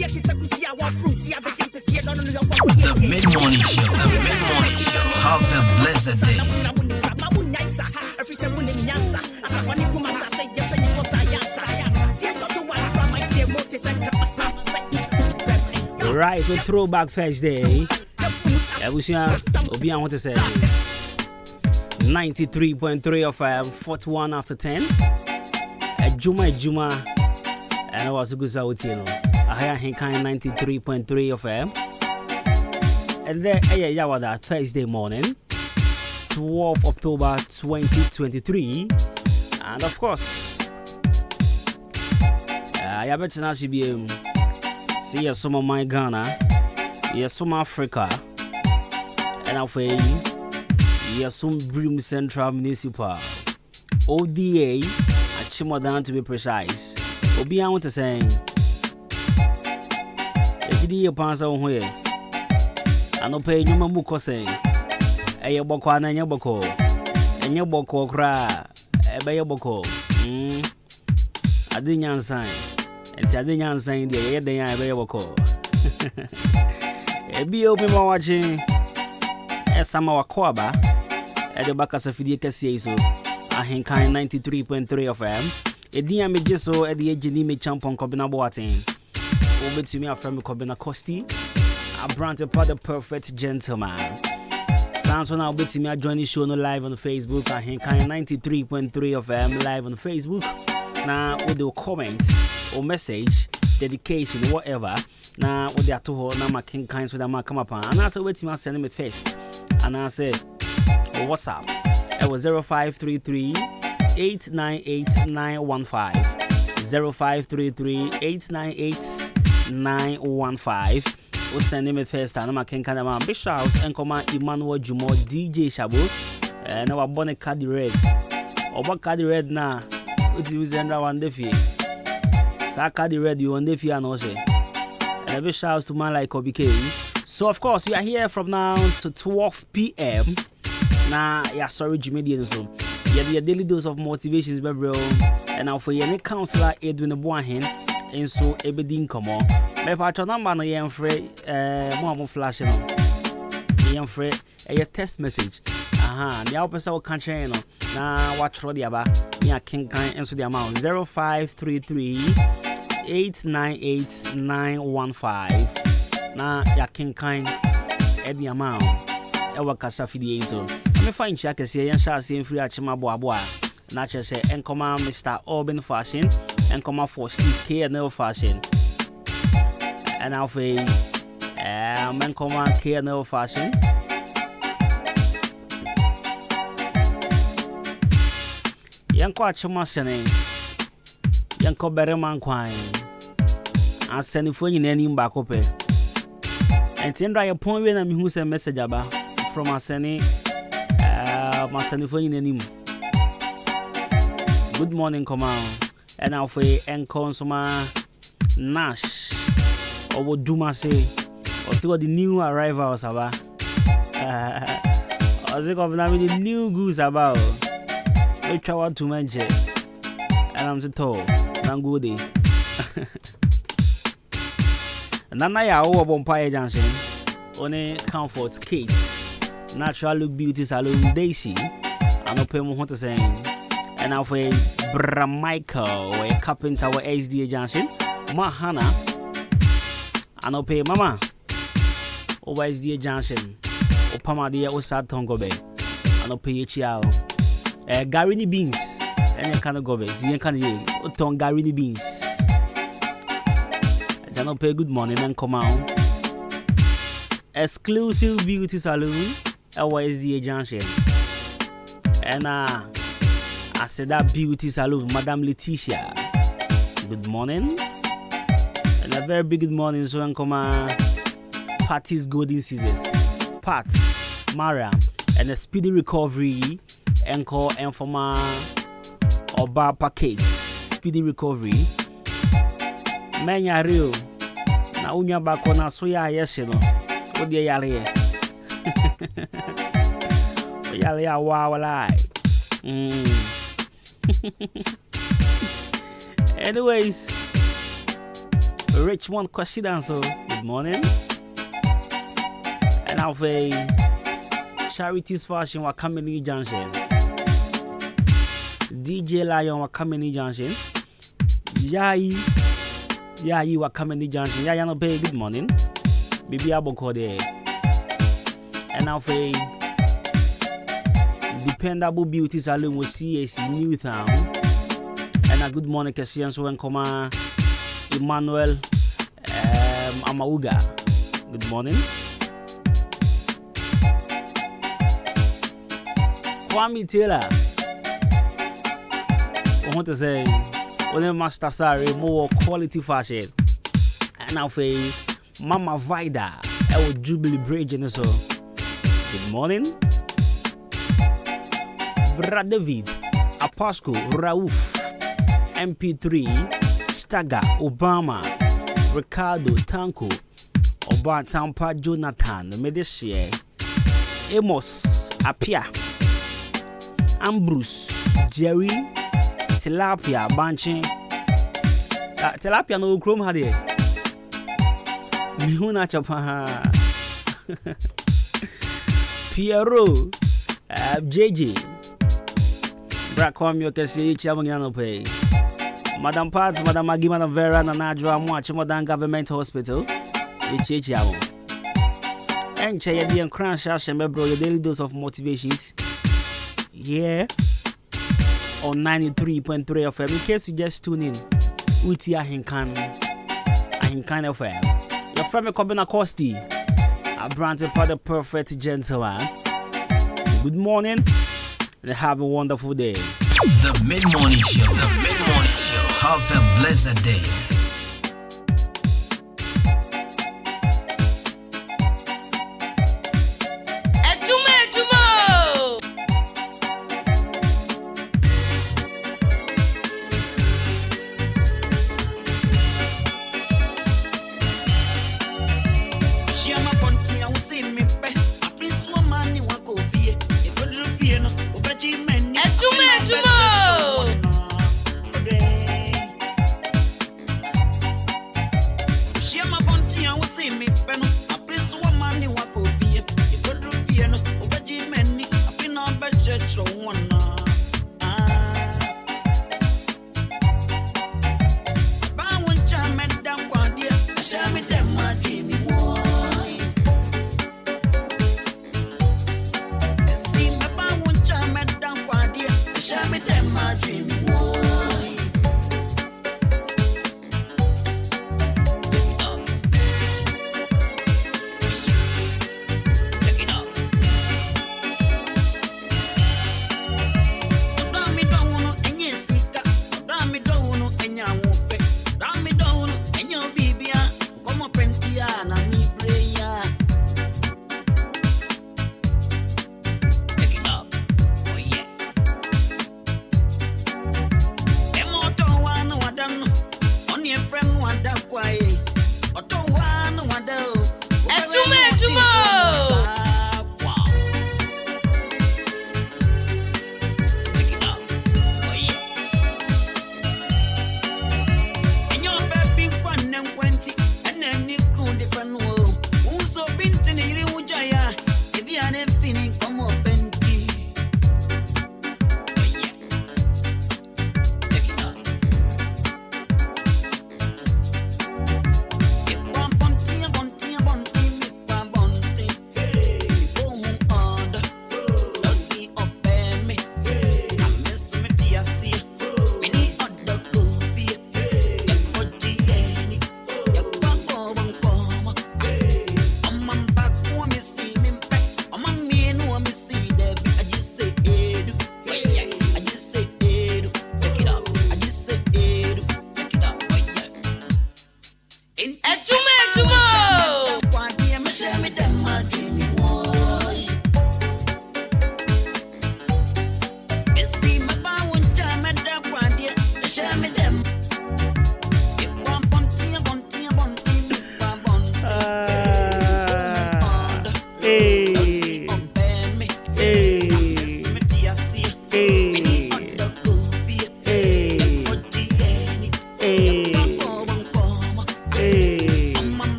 Mid-morning show. Have a blessed day. Right, so Throwback Thursday. I want to say 93.3 of 41 after 10. Juma, and I was a good out here. Ahenkan 93.3 of and then that Thursday morning, 12 October 2023, and of course, I bet now she be see some of my Ghana, yes, some Africa, and I'll say yes, some Brim Central Municipal, ODA, Chimodan to be precise. Obi, I want to say, if you pass on here, I no pay you mamuko say, a yaboko and a yaboko, and your boko cry, a bayaboko. I didn't sign, and I didn't sign the other day I bayaboko. A be open watching a summer quaba at the back of the Kasiebo. Ahenkan 93.3 of a dear me just so at the age of me champion Kobina Boating. Over to me, a friend Kobina Costi, a brand upon the perfect gentleman. Sounds when I'll be to me, I join the show no live on Facebook. Ahenkan 93.3 of live on Facebook. Now, with the comments or message, dedication, whatever. Now, with the two now my king kinds with a come upon. And I said, wait to me, I send me first. And I said, what's up? It was 0533 898 915 0533 898 915. We'll send him a first time. I can kind of big shouts and command Emmanuel Jumo DJ Shabu and our bonnet Caddy Red. Or what Caddy Red now? What you send around the fee? Sa Caddy Red, you on the fee and also. And a big shouts to man like OBK. So, of course, we are here from now to 12 p.m. Nah, yeah, sorry, Jimmy so yeah, the daily dose of motivations, bro. And now for your counselor, Edwin Boahin, and so everything come on. My patron number, no, young free, more flashing on. Young free, a test message. The opposite will catch you. Now, watch Roddy about me, I can answer the amount 0533 898 915. Now, ya can kind at the amount. Ewa kasa fidie so me find check say yan sha say free achima boaboa na che say enkoma Mr. Urban Fashion enkoma for sleep KNL Fashion and now for enkoma KNL Fashion yanko achima sene yanko bereman kwan aseni fo nyina ni mbako pe entendra ya pon we na me hu say message aba from Aseni, Masani for in any. Good morning, come on. And now for and consumer Nash or Duma say, or see what the new arrivals about. Or see what the new goods about. Which I want to mention. And I'm so tall, I'm good. And then I owe a Bompire Junction on a comfort case. Natural Look Beauty Salon Daisy. I know pay more to say. And now for Bra Michael, a carpenter or SDA Junction. Mahana. I know pay Mama. Over SDA Junction. Opama dear Osad Tongo Bay. I know pay HL. Garini Beans. And you can't go back. You can't eat. Oton Garini Beans. I don't pay good morning and come out. Exclusive Beauty Salon. LYSDA Junction. And I said that beauty salon, Madame Letitia. Good morning. And a very big good morning, so I'm coming. Patty's Golden Scissors, Pat, Mariam, and a speedy recovery. Encore Informa Oba Package, speedy recovery. Manya real. Na unya bako na soya yes you know. Odi yale. Yale ya wow like. Anyways, Richmond Kwasidanso, good morning. And now for Charities Fashion Wakamini Junction. DJ Lion Wakamini Junction. Yayi Wakamini Junction. Yaya no pay, good morning. Bibi Aboko there. And now for Dependable Beauty Salon with CAC Newtown. And a good morning, Kasiebo so Nkoma Emmanuel Amauga. Good morning. Kwame Taylor. I want to say, only Master Sari, more quality fashion. And now for Mama Vida, our Jubilee Bridge and so. Good morning. Brad David, Apasco, Rauf, MP3, Staga, Obama, Ricardo, Tanko, Oba Tampa, Jonathan, Medici, Amos, Apia, Ambrose, Jerry, Tilapia, Banchi. Tilapia no chrome had it. Mihuna Chapa, Piero, JJ. Brakwam, you can see Chamangano pay. Madam Pats, Madam Maggie, Madam Vera, Nanadra, Mwach, Modern Government Hospital. HHL. And Chayadi and Crash Ash and Bebro, your daily dose of motivations. Yeah. On 93.3 FM. In case you just tune in, Uti Ahenkan FM. Your friend Kobina Kosti. A brand for the perfect gentleman. Good morning. And have a wonderful day. The Mid-Morning Show. The Mid-Morning Show. Have a blessed day.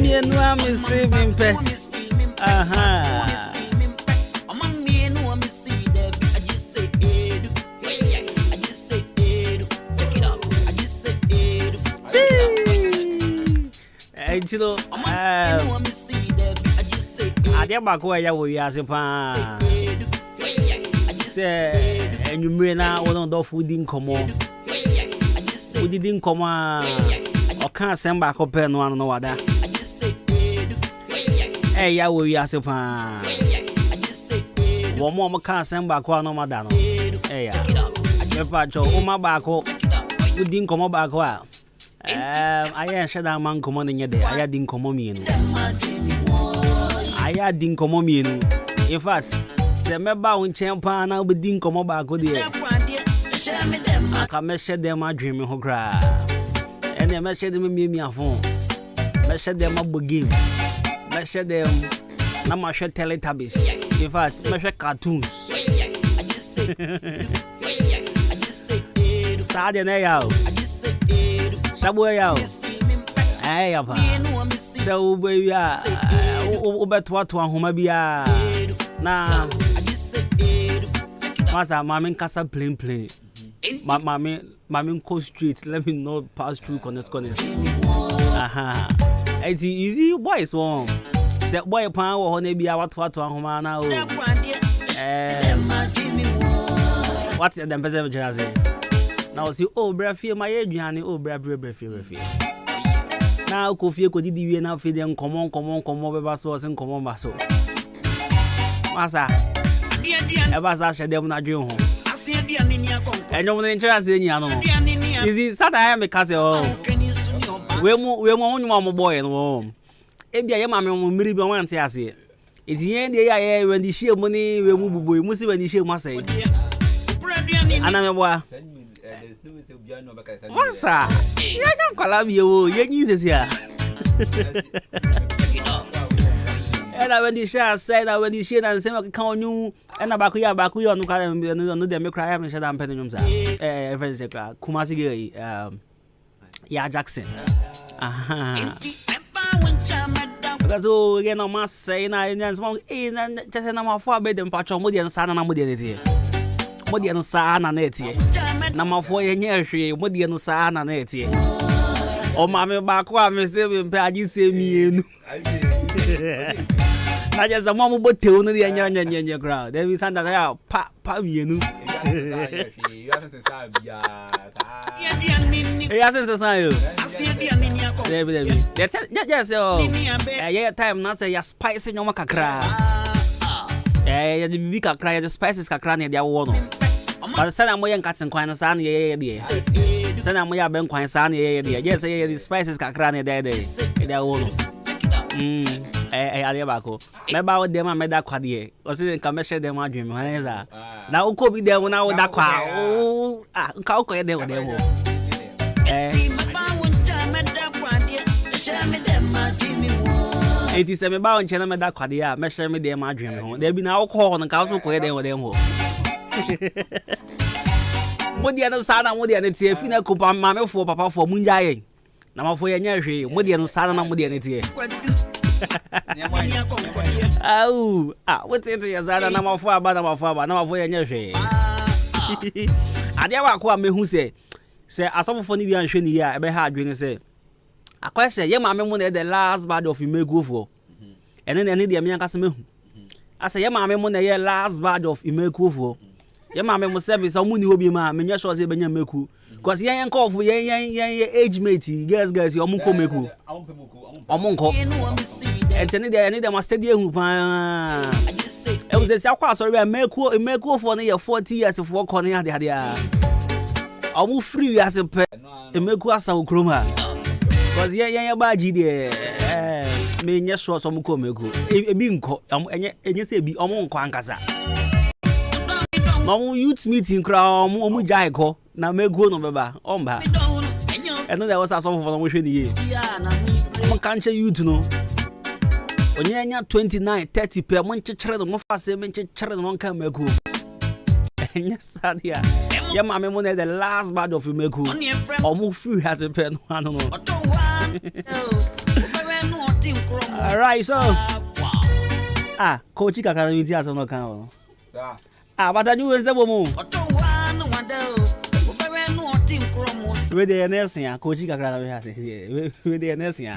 me no am see me pe. Aha. You know, I dear back where you were as a pan. Say, and you may now one of the food in common. We didn't come or can't send back up pen one no other. Hey, ya will be as a pan. One more can't send back one no madano. Hey, if I show my back up, we didn't come back well. I ain't sure that man come on in your day. I didn't come on me. I didn't come on me. In fact, say me bound champagne now be didn't come back with you. I can measure them my dreaming who cry. And they measure them me a phone. Measure them up game. Measure them. Now measure Teletubbies. In fact, measure cartoons. Sad now. Sabwe yao. Eh yapa. So baby ubeto to ahoma bia. Na masa mami kasa plain. Mami go straight. Let me not pass through corners. Aha. It's easy boys one. Say boy pan wo na bia wato ahoma na o. What's the person say? Now see oh brafie my aduane oh brafie now kofie ko didi wie na fe dem common beba so sen common ba so masa e ba sa hye dem na dwe ho enyo mo interest enyi ano easy sata me kase o we mu onyu boy no e bia ye ma me mmiri bi o wan te ase etinye de ya ye when di shie mu ni we mu buboy mu si when di shie mu asai ana me boa Masa, ya kan kalabi yo, ye Jesus ya. And when the share said that when the share and say can you and baku ya no kan no dem cry am share am penum sa. Friends say Kumasi girl ya Jackson. Aha. Because again no mas say na small na just na ma fo abed dem patcho mo de nsa na mo de netie. Mo de nsa na netie. Na mafo ye nyehwe mo de no saa na na etie o ma me ba ko am se be mpe agi se mienu na je za mo botew no de nya crowd there be sanda ya pa mienu ya sense sa yo there yes oh yeah time na say ya spice nyoma kakra ya de bibi kakra ya spices kakra na dia wo no but sana mo yan katin kwan sa na ye sana mo ya ben kwan sa na ye yes ye spices kakra na de wo no ale ba ko me ba wo dem me da kwade o se nka me share dem adwen me han za na wo ko bi dem na wo da kwa nka wo ko ye dem wo eti se me ba won chena me da kwade ya me share me dem adwen me ho da bi na wo ko no nka wo ko ye dem wo Modi no sana modi no tie fi na kupa mame fo papa fo munja yen na mafo ye nya hwe modi no sana na modi no tie au what it ya sana na mafo aba na mafo ye nya hwe ade wa ko amehu se asofofo ni bi anhwe ni ya ebe ha adwene se akwa se ye mame mu na the last bad of imegu fo ene de me anka se mehu asa ye mame mu na ye last bad of imegu fo ye mama mo service o muni obi ma menye sure say benya meku because yen call for yen age mate guys o munko meku o munko entene de ma steady ehu pa e wo say akwa sorry meku for na ye 40 years for ko na de a o mu free as pe meku asa okroma because yen ba gi de menye sure so munko meku ebi nko enye say bi o munko ankasa no youth meeting crowd omu jai ko na mego no beba omba eno there was some for no hwe ni ye mo kanche youth no onyanya 29 30 pe mo nchechire no mo fa se me nchechire no nka mego enya sadia ya mama mo na the last bad of mego omu free has a pen no no All right, so coach kakara mi ti aso no kan o. But I knew a woman. With the nursing, coach kakara with the nursing.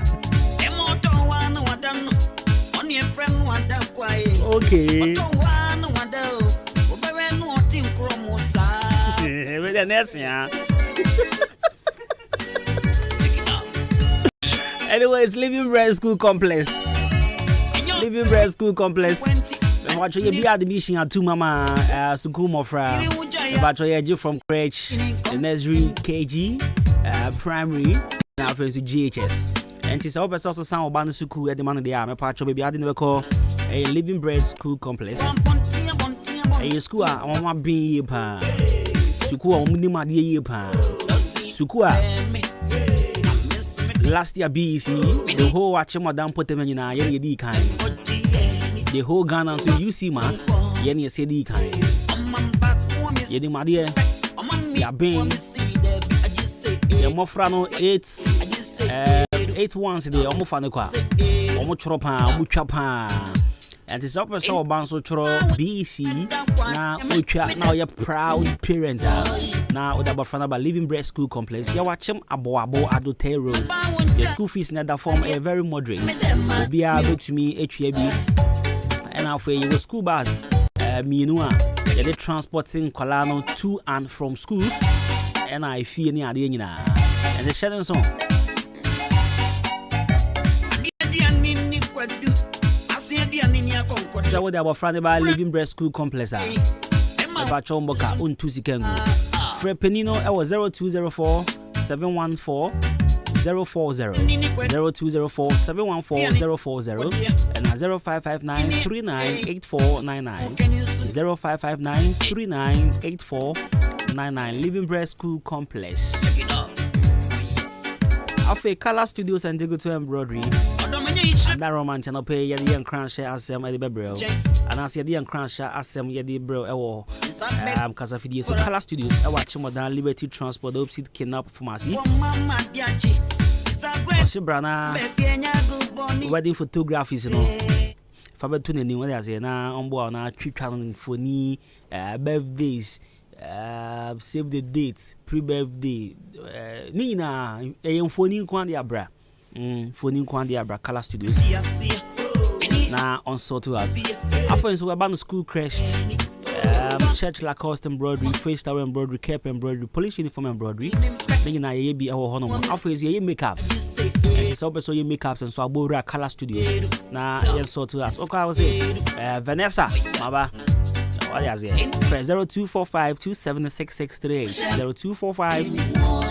Okay. With the nursing. Anyways, Living Bread School Complex. Living Bread School Complex. Watch you be admission at 2 mama school mofra. Watch you from crèche, nursery, KG, primary, now friends with GHS. And it's also sound about the school at the man of the army. Patch baby, I didn't call a Living Bread School Complex. A school, I want to be a school, minima de pa. School. Last year BEC, the whole watch Madame Potemina, Yenny kind. The whole Ghana, so you see mass, Yenny Sedi kind. Yenny Madia, Yabin, Yamofrano 8 ones a day, Omofanequa, Omotropa, Muchapa. And it's up so Banso Tro BEC. Now you're proud parent. Now with about Living Bread School Complex. You watch them abo adote road. The school fees in that form are very moderate. Be able to me HAB. And now for you school bus, Minua, they transporting Colano to and from school. And I feel near the end. And the Shannon song. So what about friend about Living Bread School Complex? About Chomboka untusi kengu. Frepenino I was 0204 714 040 0204 714 040 and 0559 398499 0559 398499 Living Bread School Complex. Afe Color Studios and Digital Embroidery. That romance and pay Yadi and Cransha as Eddie Bebrel. And as Yadi and Cransha as Yadi Bro, Casafidi. So Color Studios, I watch modern Liberty Transport, opposite kidnap pharmacy. Shibrana wedding photographies, you know. Faber Tuning, what I say now, on board now, trip traveling for me, birthdays. Save the date, pre-birthday. Nina, a phone quandia bra. Phone quandia bra, Color Studios. Now on sort out. After we're about the school crest, church Lacoste embroidery, face tower embroidery, cap embroidery, police uniform embroidery. Then you be our honor. After is your makeups. It's also your makeups and so I bought Color Studios. Now, sort out. Okay, I was saying, Vanessa, Maba. What is it? Press 0245 276638 0245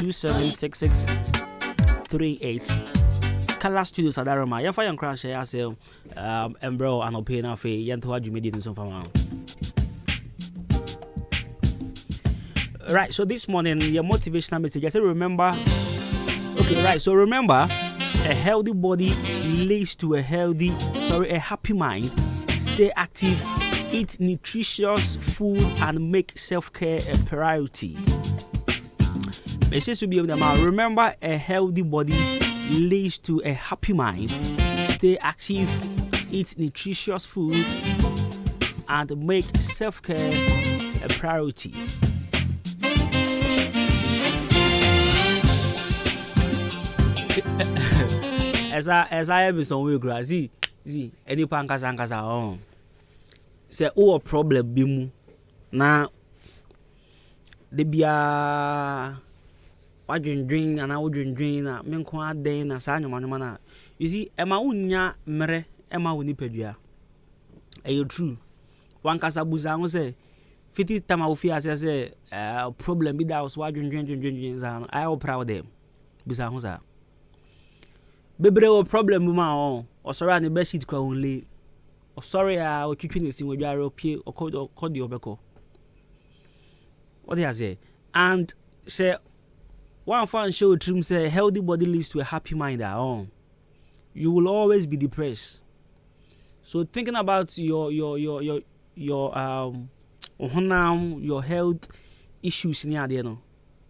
276638. Color Studios Adarama. You find crash here say embro and opay na fe yanto adu medit so far. Right, so this morning your motivational message I say remember. Okay, right. So remember, a healthy body leads to a happy mind. Stay active. Eat nutritious food and make self-care a priority. Remember, a healthy body leads to a happy mind. Stay active, eat nutritious food, and make self-care a priority. As I have been some way, see, any pankasa on. Say oh problem bimu na de bia wadwendwen ana wodwendwen na menko aden na saa nyoma na you see ema unya mere ema woni padua ayo true wan kasa buza ho say fiti tama ofi ase say problem bi da was wadwendwen za I am proud them buza ho za bebre o problem ma o osoro ani be sheet kwa only. Oh, sorry, or keeping this in with your pay or code your beco. What do I say? And say, one fan show trim say, healthy body leads to a happy mind at home. You will always be depressed. So thinking about your health issues near there no.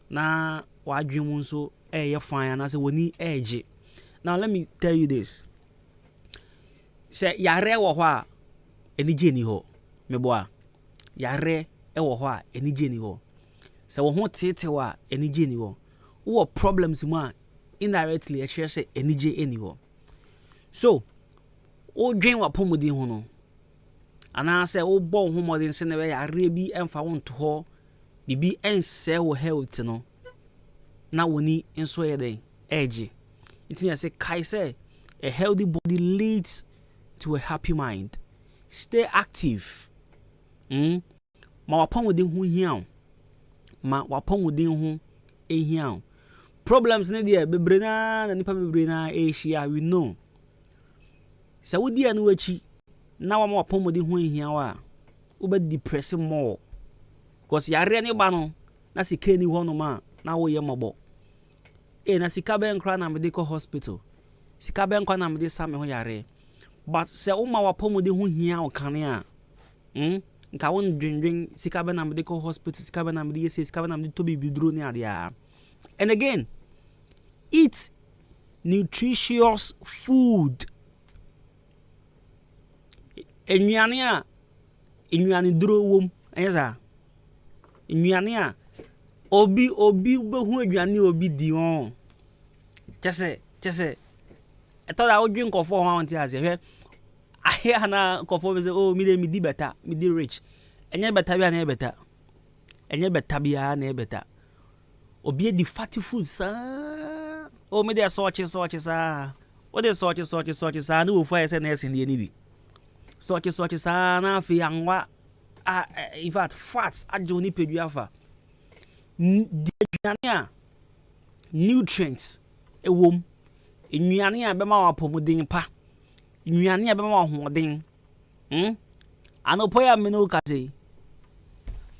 Now why dream so you're fine and I say we need edge. Now let me tell you this. Say yare wo ho a enije ni ho. Meboa. Yare e wo ho a enije ni ho. Say wo ho tete wa enije ni ho. Wo problems mu a indirectly e share say enije eni ho. So, o dwen wa pomodin ho no. Ana say o bo ho modin se ne be yare bi emfa wo nto ho. Bibi ense wo health no. Na woni enso ye den edge. It means say kai say a healthy body leads to a happy mind. Stay active. Ma wapon within who here. Ma wapon within who here. Problems ne there bebrena na nipa bebrena Asia we know. Sa wodi anu achi na wa wapon within who here wa. Ube depressing more. Cause yare ne ba no na sika ni ho no ma na wo ye mobo. Na sika be nkra na medical hospital. Sika be nkwa na mede same ho yare. But se wo ma wapom de ho hia o kane a nka won dwendwen sika be na medical hospital, sika be na mede yesi, sika be na mede to bibiduro ni ade a. And again, eat nutritious food. Enuane duro wom anyesa. Enuane a obi be hu aduane obi di on. Chese eto da odwin kofo ho anti ase hwe ahia na kofo be say oh me di better, me di rich. Enye better bia na better. Enye better bia na better. Obi di fatty food sa. Oh me dey so sa. O dey so sa na wo fa say na ese na bi. So sa na afi anwa in fact fats ajoni peduafa. The nutrients ewom enuane a bema wapomodin pa enuane a bema wahodin anopoya meno kase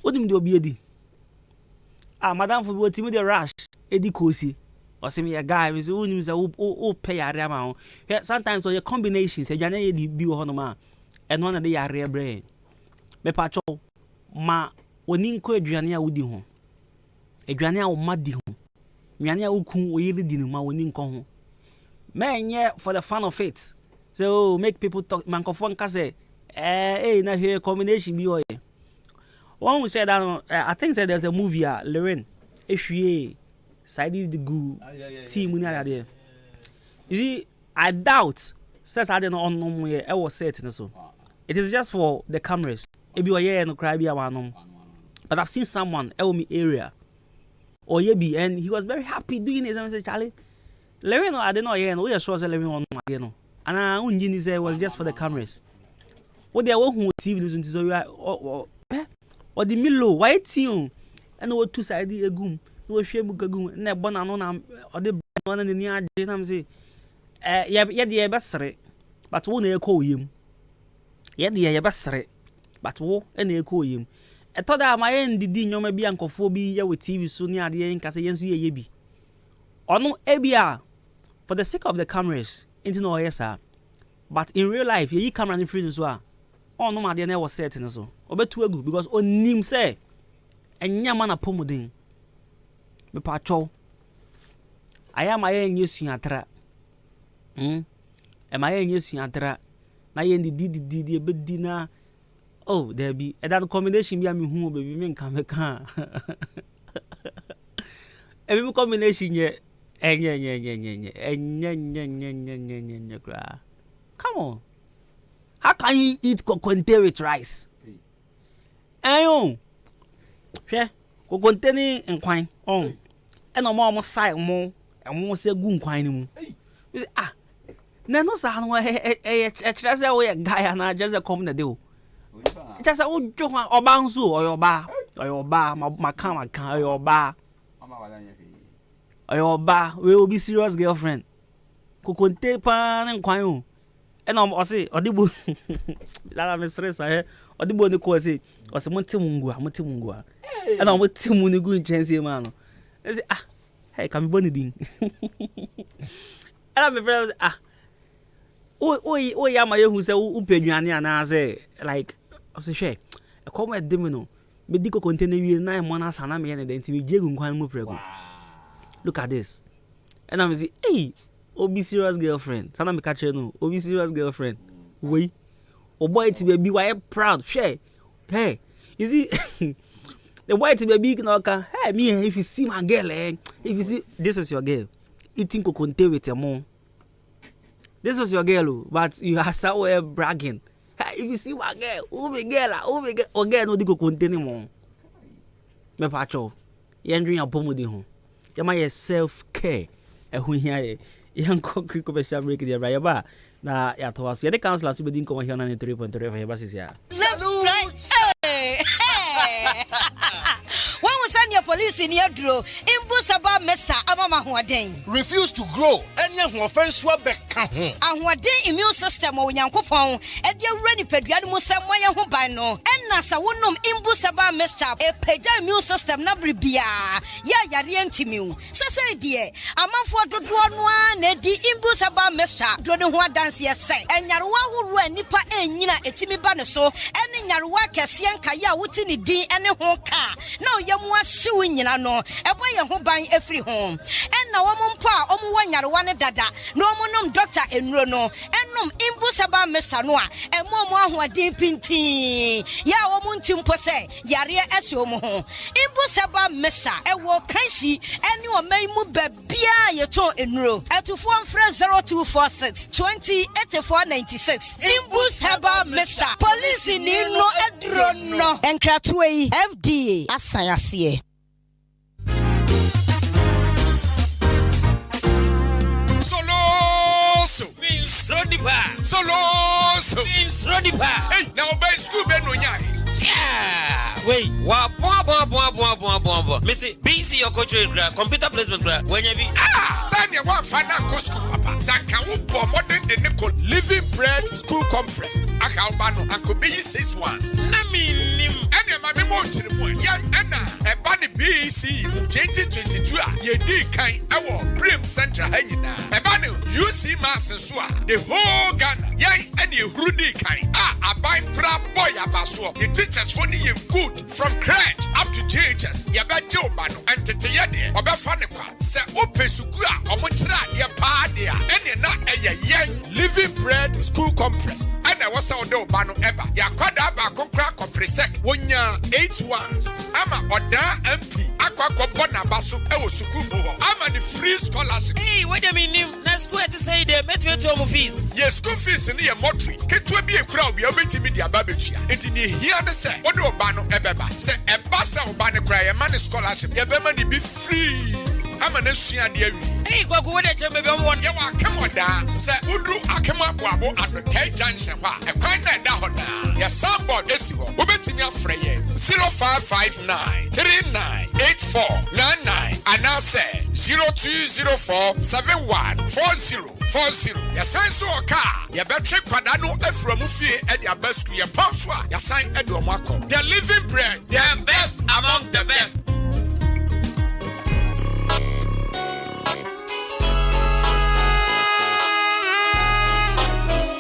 odim de obi edi madam for wotimi the rush edi kosi osimi ya guy we say onim say o pay yare ma ho sometimes your combinations enuane ye di bi ho no ma eno na de yare bre me pa cho ma oni nko aduane a wodi ho aduane a wo madi ho aduane a wo kun oyiri di no ma woni nko ho menye for the fun of it. So make people talk mankofon ka say na here combination bi oye. One who said that I think said there's a movie Lorraine ehwie side the good team ni there. You see I doubt says I don't know e was set so. It is just for the cameras. Ebi oye no cry bi awanom. But I've seen someone me area or yebi and he was very happy doing it and I said Charlie Levin, I don't know, yeah, we are sure Levin on you know. And I only say it was just for the cameras. What they want who TV listen to so you are or the Milo, white team, and what two sided a goom, no shame gagoon, and a banana or the one in the near Jenam say, yeah, the abassere, but won't echo him. Yet the abassere, but wo and echo him. I thought that my end did you maybe uncle phobia with TV soon near the end, Casayan yebi. Or no, ABR. For the sake of the cameras, into no yes, sir. But in real life, you camera in free as well. Oh no, my dear, was certain so. Obe too good because on nim say, and yamana pomodin. Me pacho. I am my own yes, you atra. Am I own yes, you atra. My end the bit dinner. Oh, there be a that combination be a me who baby men come. Every combination yet. Come on. How can you eat kokonte with rice? Ayo. Hwe, kokonte ni nkwan. On. E no mo side mo, e mo se gu nkwan ni mu. You say na no sa no kire say we guy na just come na dey o. Just say o jo oba nso oyoba maka oyoba. Oyoba, we will be serious girlfriend. Kokonte pan and kwanu. And I say, Odibo. That I'm stressed. Odibo the cause say, or some Montemungua. And I'm with Timunigu in Chance man. I say, hey, come boniding. And I'm a friend. Oh, Yama who say, Upeduani and I say, like, I say, she, a comment dimino. Medico container 9 months and I'm in the Jagun Quanu prego. Look at this. And I'm say, hey, Obi serious girlfriend. Sana me catch no. Obi serious girlfriend. we. Oh boy, to baby, why proud? Share. Hey, you see, the white baby can hey me if you see my girl, if you see this is your girl, eating coconte with your mom. This was your girl, but you are somewhere bragging. Hey, if you see my girl, oh girl, no di coconte anymore. Me pacho, you drink a pomo di home. You my self care. When here, young cock commercial break the Rayaba. Na ya to us. You the council as we didn't come here on 93.3 for your basis here. When we send your police in your draw, Imbusaba Mesa Amama Huaden. Refuse to grow. Any offense swabek. And what day immune system or Yankopon, and your ready Pedrian Musamaya Hubano, and Nasa Wunum Imbusaba Mesa, a Peja immune system Nabribia. Ya Rientimu. Sasa dear, a month for the one, Eddie Imbusaba Mesa, Dronua dance yes, and Yarwa who ran Nipa and Nina Etimi Banaso, and in Yarwa Cassian Kaya Wutini D and a honka. No, Yamwa suing no, a boy who buy every home. And now one pa, one Yarwana Dada, no monum doctor and Rono, and num Imbusaba Mesanoa, and Momo who are deep in tea. Ya womuntim pose, Yaria Esomo. Imbusaba Mesa, a walk Kansi, and you may move Bia Yato in row, at to 0246 20 8496. Imbus Haba Mesa, police in no Edrono, and Kratway FDA. Asayasiye. Solo means Rodipa. Solo means Rodipa. Hey, now by school ben no nyai. Yeah. Wait, wa bo. Missy, BC your coach computer placement when you be Sanya wa fana ko school papa. Saka wo bo modern de nickel living bread school compressed. Aka obano anko be 6 ones. Na mi nim. Ene ma me mo chire mo. Ya ana e ba ni BC 2022 ye di kan ewo Prim Central hanyina. E ba ni UC Mass so the whole Ghana. Ya ene hurudi kan. Aban pra boy abaso. The teachers for ni good from crèche up to JHS. Ya ba je obano antete ye de. Oba fa ne kwa. Se opesuku a omo kira de pa de a. Ene na eye yen living bread school compressed. Ene wo se odo obano eba. Ya kwada ba kokra compresect. Wonya 8 ones. Ama oda MP akwa bona baso e wo suku bo. Ama the free scholarship. Hey, wait a minute. Na school to say they met me to home fees. Yes, school fees ni ye moderate. Ketwe bi e kura obi obetimi dia babetua. Enti ni hia de se odo obano ebeba. Se eba se obano kura ye man scholarship. Ye be man be free. Ama na sua de awi. Hey, kwaku we dey me be won. Ye wa kamoda se udru akema aboabo adotay junction hwa. E kwan na da ho na. Ye soundboard esi ho. Obetimi afre ye 0559 398499 and now say 0204 714040. Ye sign so car. Ye betre kwada no aframu fie e dia basku ye ponso a ye sign e do mako. The living bread, The best among the best.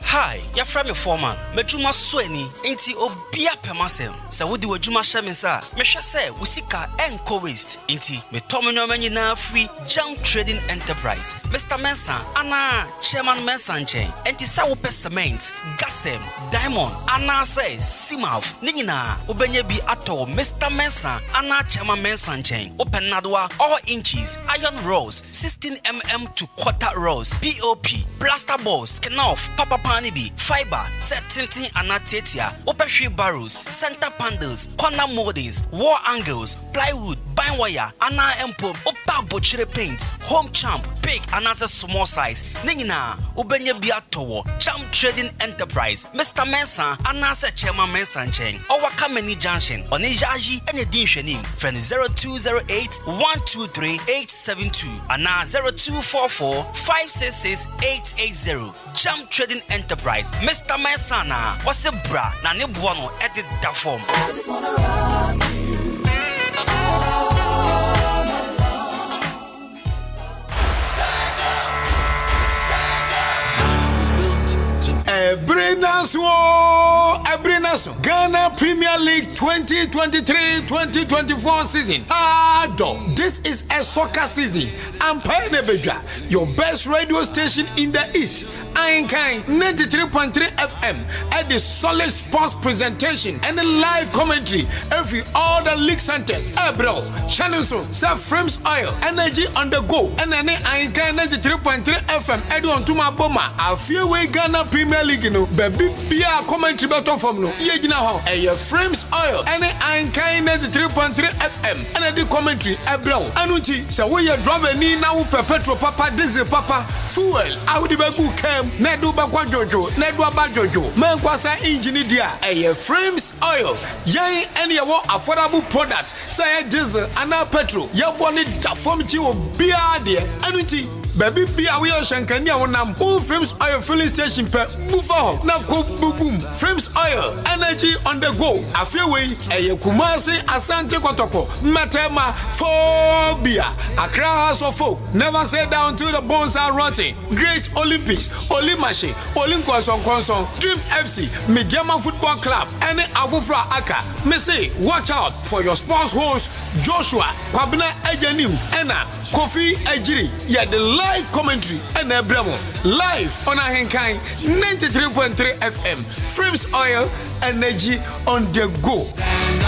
Hi, you're from your foreman. Mejuma Sweni, inti obia pemasem. Sa wudi wajuma shemensa. Mesha se, usika enko waste. Inti, me tomino meni na free jam trading enterprise. Mr. Mensa, ana, chairman Mensa chain. Inti sa upe cement, gasem, diamond, ana se, simaf. Ningina, ubenye bi ato, Mr. Mensa, ana chairman Mensa chain. Open nadwa, all inches, iron rods, 16mm to quarter rods, POP, plaster balls, kenoff, papa pan, fiber, set tinting anatetia, open barrels, center panels, corner moldings, wall angles, plywood, bind wire, ana empom, opa butchery paints, home champ, big and as a small size. Ningina, ubenye biatowo, jam trading enterprise, Mr. Mensa, anasa chairman Mensa chain, or Kameni Junction, on Ejaji and a Dinshanim, friend 0208 123 872, and 0244 566 880, jam trading enterprise, Mr. Mensana, what's a bra, Nani Buono, edit that form. Ebrenaso Ghana Premier League 2023-2024 season. This is a soccer season. I'm Pioneer Bedra, your best radio station in the East Ahenkan 93.3 FM at the solid sports presentation and the live commentary every all the league centers. Bro, channel so frames oil energy on the go and then Ahenkan 93.3 FM edu on to my boma. I feel we Ghana Premier League no baby bia commentary better from no. Ye gina ho frames oil and Ahenkan 93.3 FM and the commentary bro. Anuti so we drop ni na wo petrol papa diesel papa fuel audi bagu kem na do bakwa jojo na do aba jojo man kwasa engine dia frames oil yan any wo affordable product say diesel and petrol ya boni da form chi obi ade anuti baby bia we shankani a wonam who frames oil filling station per bufa na ko bugum frames oil energy on the go afia we Kumasi Asante Kotoko Matema phobia Accra House of Folk never say down till the bones are rotting. Great Olympics Olimashi Olinkonson Konson Dreams FC Midjama Football Club and Avufra Aka me say watch out for your sports host Joshua Kwabena Ejanim Ena Kofi Ejiri yeah the live commentary and Bremo live on Ahenkan 93.3 FM Frames Oil energy on the go. Stand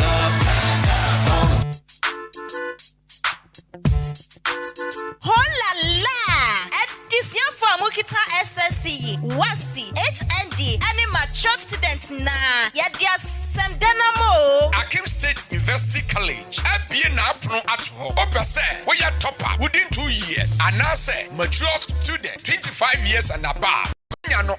up. Hola la! Edition for Mukita SSC, WASI, HND, and matured students na yadia Sandanamo. Akan State University College. Abie na apno at home. Opese, we are topper within 2 years. And now say mature student 25 years and above. Akan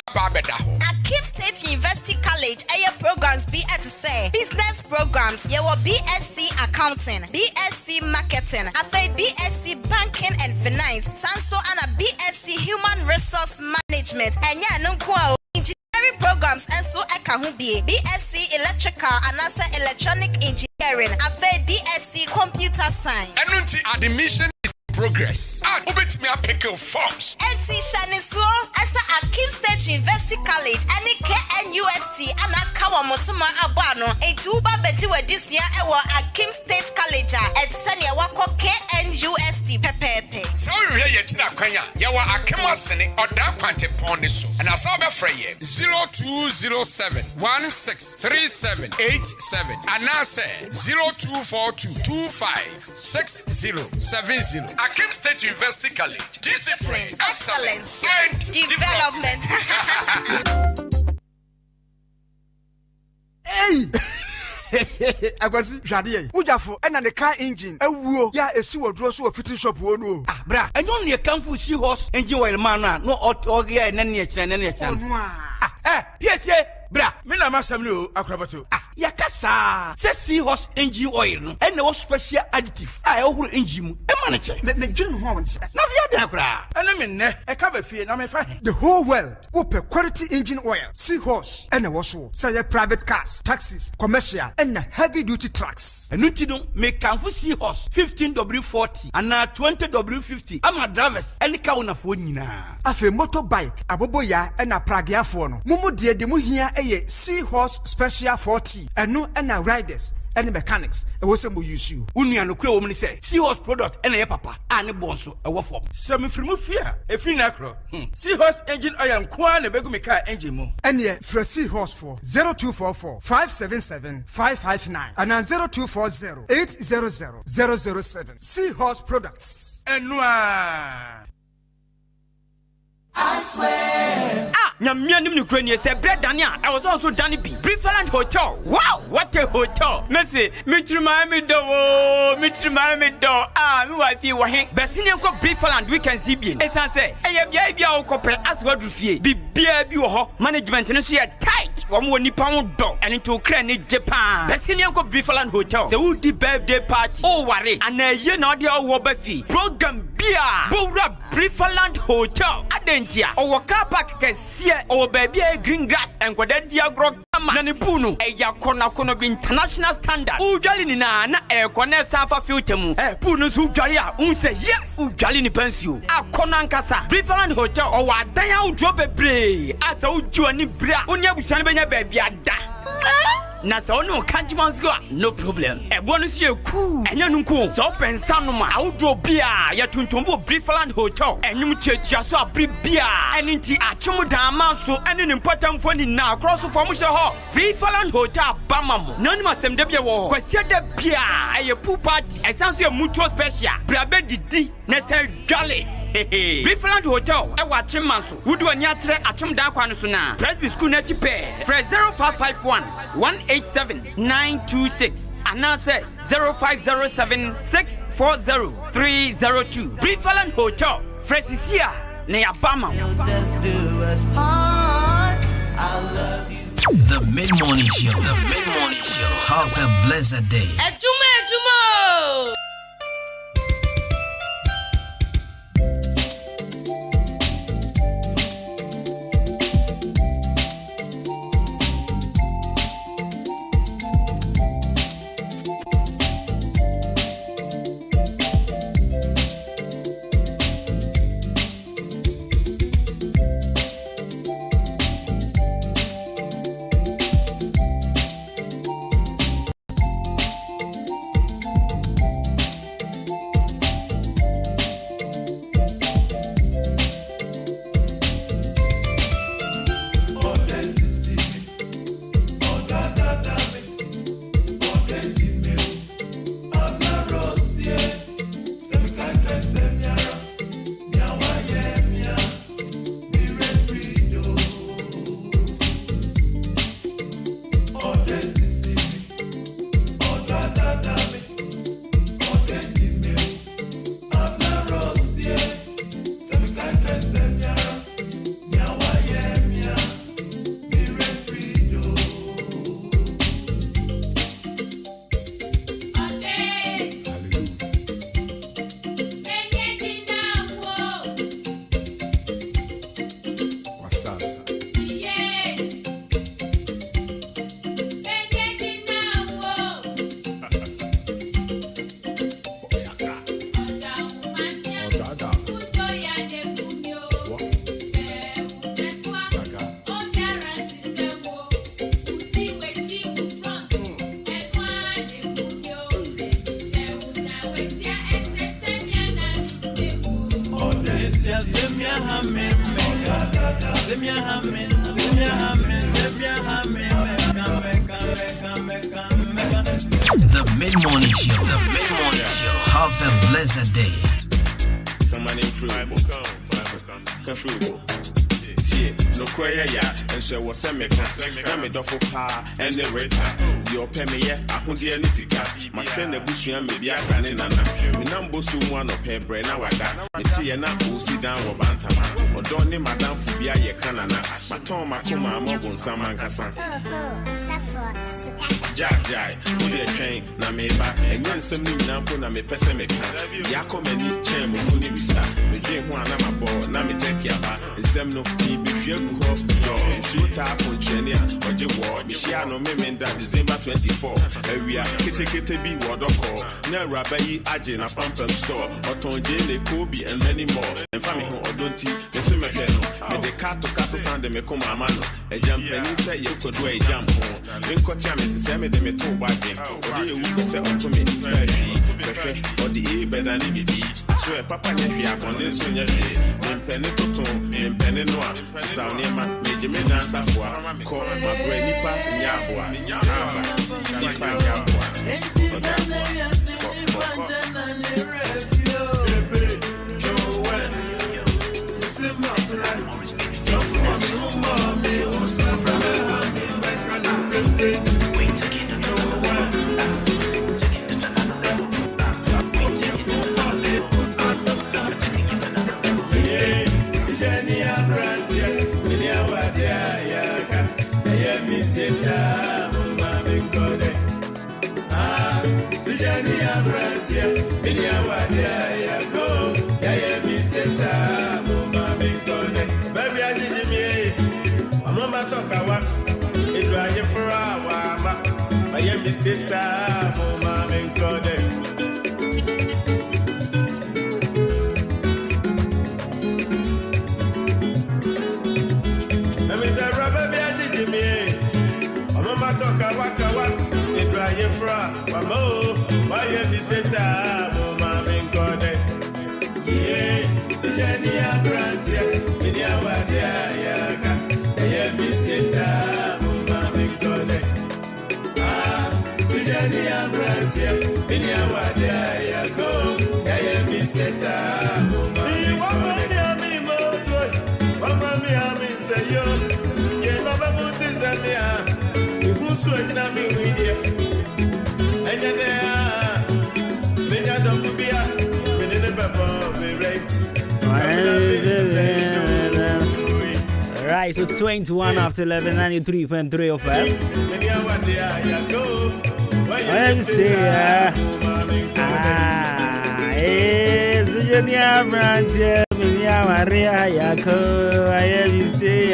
State University College aya programs be at say business programs ye will BSc accounting, BSc marketing, afa BSc banking and finance, sanso and a BSc human resource management and ya no kwa engineering programs and so eka hu be BSc electrical and also electronic engineering, afa BSc computer science. Enunti admission is progress. Ubit me a pick your forms. NT Shaniso as Akan State University College and KNUST and Akawa Motuma Abano a tuba bejiwe this year ewa Akan State College at Sanya Wako KNUST Pepepe. So we hear Tina Kwanya, Yawa Akema Sene or Dark Quante Pondiso and I saw the Frey 0207 163787 and now say 0242 256070. Akan State University College. Discipline, excellence, and development. Hey! Agwazi Jadie. Ujafo ena the car engine. Ewuo ya esi wodro so fitting shop wo no. Ah bra, enyo ne kanfu si horse engine oil man na no oge na ne kire na ne kire. PSA bra, me na masam no akrabato. Yakasa. Se si horse engine oil no. Ena wo special additive. Ehuru engine mu. E ma ne kire. Ne dwun ho won. Na via den kra. Ene me ne, e ka ba fie na me fa he. The whole world open quality engine oil. Seahorse ena wo so. Say private cars, taxis, commercial and heavy duty trucks. Enuti no me kanfu Seahorse 15W40 and 20W50. Ama drivers any ka una fo nyina. Afe motorbike aboboya ena pragiafo no. Mumu de mu hia eye Seahorse special 40. Eno ena riders and mechanics e wo sembo use you unua no kure wo mni say Seahorse product ena ye papa ane bonso e wo form sem frimu fia e free na kro Seahorse engine oil kwa na begu me car engine mu ene fra Seahorse for 0244 577 559 and 0240 800 007 Seahorse products enua I swear. Nyamia nim ni kure ni say bread Dania. I was also Danny B. Preferland Hotel. Wow, what a hotel. Messi, mitrima me do. Mitrima me do. Me wife wa hen. Besini ko Preferland weekend see bien. Esan say, bia bia o kope as wadu fie. Bia bi wo ho. Management no so tight. Wo mo nipa wo do. And to kre ni Japan. Besini ko Preferland Hotel. Say who di birthday party. Oh worry. And ye na de wo ba fi. Program bia. Bowra Preferland Hotel. Adentia. Owo car park kesie. Owo baby green grass. Enkwada dia gro kama. Na ni punu. Eya kono bi international standard. Ujali ni na kone safa filter mu. Punu su ujali a. Unse yes. Ujali ni pensio. Akona ankasa. Preferland Hotel. Owo adan ya udro bebre. Asa uju ani bra. Unya busane benya baby ada. na so no kanji manzo no problem ebo no sie ku enya no nko so pensa no ma awdo bia ya tuntumbo Briefland Hotel enyum tiatia so abri bia eni nti achom dan manso eni ne mpatamfo ni na cross for mo she ho Briefland Hotel bamamo nanu masem de bia wo kwasia da bia aye pool party esanso e mutual special brabe didi na se dwale Briefland Hotel e wa chimanso wudu ani atere achom dan kwa no so na Presby School na chipe fresh 0551 187 926 anase 0507 640 302 Briefland Hotel Fresisia na yabama. The Mid-Morning Show. The Mid-Morning Show. Have a blessed day. Ejumo. The Mid-Morning Show. The Mid-Morning Show. Have a blessed day. Come on in through. Come through. No cry ya, and so was a make a duffel car and the rate. Your pemmy, I won't dear Nitika. My friend, the Bushian, maybe I can in an number soon one of her brain. Now I got a tea and apple, sit down or bantama, or don't name Madame Fubia, your canana. My Tom, my Kuma, Mobon, Saman Cassan. Jack Jai, only a train, Nameba, and then some new Nampo, Name Pessamic. Yakom and Chem, only we start. We drink one, I'm a ball, Nami take your bar, and some no be shoot up on Chenia or Jaward, Michiano Memen that December 24. Area Kitty B Wadoko, Nera Bayi Ajin, a pump store, or Tonjele, Kobe, and many more. And family or don't tea, the Semefeno, and the cat to Castle Sande Mekoma Mano, a jump and he said you could do a jump home. Then Kotiam to send me the metal wagon, or you will say to me, or the A better than it. So a papa Nepia on this when you're then Penitoton, and Penenoa, Sound Major Dance of War, call my brain Nipa, Yabua, Saba, Nipa Sijani abratia, mini awadia yako, yaya miseta, mama minkone. Baby ajijimi, mama toka wa, idraye furawa ma, yaya miseta, mama minkone. Baby say baby ajijimi, mama toka waka. seta mo ma me nkode ye sijani abrantia mini awade ayaka ye mi seta mo ma me nkode sijani abrantia mini awade ayaka ye mi seta mo ma me nkode mama mi ami say yo ye no ba put zemia who so na mi widia enya de menya do kubia mene ne bebo me right. Right, so 21 after 11, 93.3 of FM. I say, Sujania Brantia, Minia Maria Yako, I say,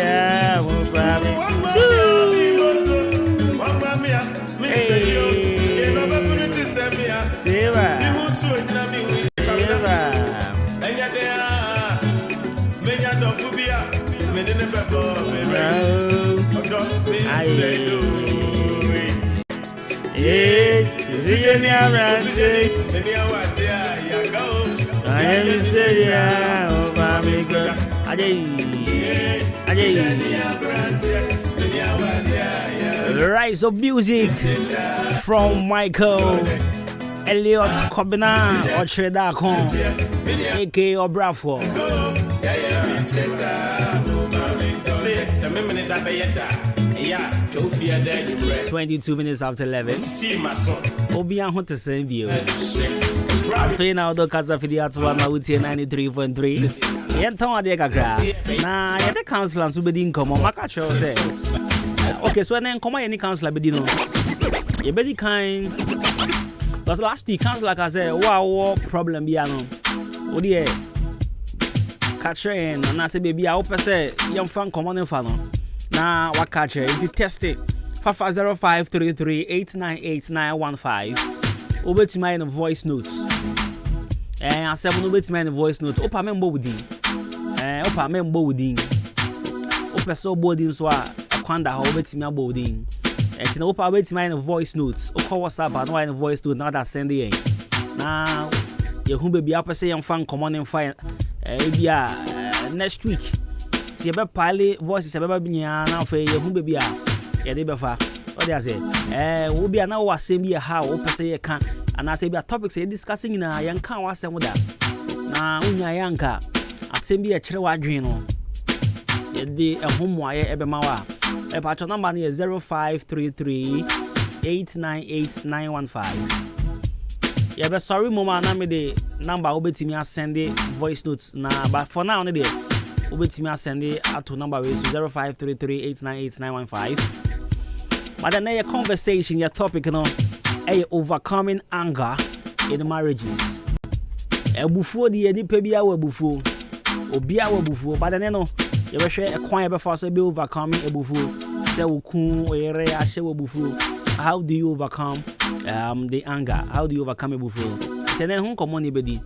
Rise of music from Michael Elliot Kobina or Treda Akan, aka Obrafo. 22 minutes after 11. Obian Hunter same view. After now, the Casa Fidiatwa Mauti 93.3. Yenton Adeka. Nah, the council will be in common. Makacho say. Okay, so then come on, any council be dino. You be the kind. Because last week, council like I said, wow, problem be ano. Oh dear. Catch in, and I say, baby, I hope I say, young fan, come on and fan. Now, what catch it? It's tested. 550533898915. Over to my voice notes. And I said, over to my voice notes. Opa member with you. Opa member with you. Opa so boarding so I can't over to my boarding. And you know, Opa over to my voice notes. Opa WhatsApp, I know I voice note, not that send it. Now, you who be up say, young fan, come on and find. Next week. See about pilot voices about being now for you who be a debefa. What they say? We'll be now was same year how open say you can, and I say be a topic say discussing in a young can was with that. Now, when you're younger, I same be a child dream. The home wire Ebemawa. A patch number is 0533 898 Yeah, but sorry, Mama, na me the number obeti me send the voice notes na, but for now, ne obeti me send the to number is 0533 898 But then your conversation, your topic, you know, overcoming anger in marriages. Before the any pebia we before, obia we before, but then you know, you be share a quiet before so be overcoming a before. Say we kun we re a share we before. How do you overcome the anger? How do you overcome it before? And then, come on, anybody.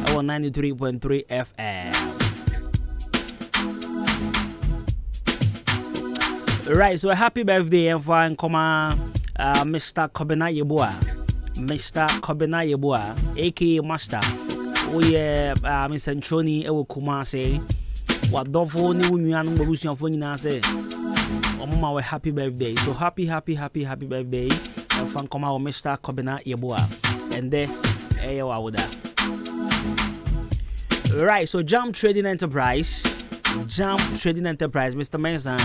Our 93.3 FM. Right, so happy birthday, and fine, come on, Mr. Kobina Yeboa. Mr. Kobina Yeboa, aka Master. We Miss Anthony Ewo Kumase. What don't for any women, Marusian for you now say. Mama, we happy birthday. So happy birthday. And fan come out Mr. Kobina Yeboa. And there right, so Jump Trading Enterprise, Mr. Mason.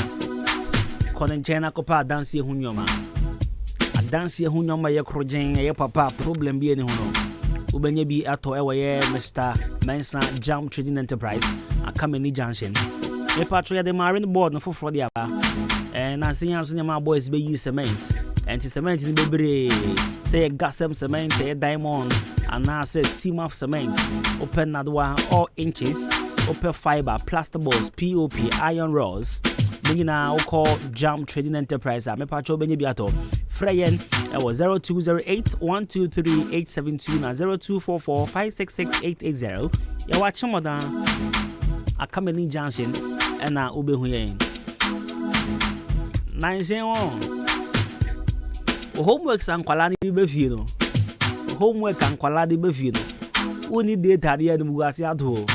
Konen China Copa dance hunyoma. A dance hunyoma ye krojen ye papa problem be any huno. Ubenye bi ato ewe Mr. Mason Jump Trading Enterprise. A Kameni Junction. Me patro the marine board no for the aba. And I see as my boys be use cement. And cement in the say gas cement, say diamond, and now say CMAF cement. Open that one all inches, open fiber, plaster balls, POP, iron rods. Bringing now call Jump Trading Enterprise. I'm a patro Benyabiato. Freyen, it was 0208 123 872 and 0244 566 880. You're watching Madame. A Kameni Junction and now Ube Huyen. 901. Homeworks and quality be feel. homework and kwala de befie no woni data de no buase ato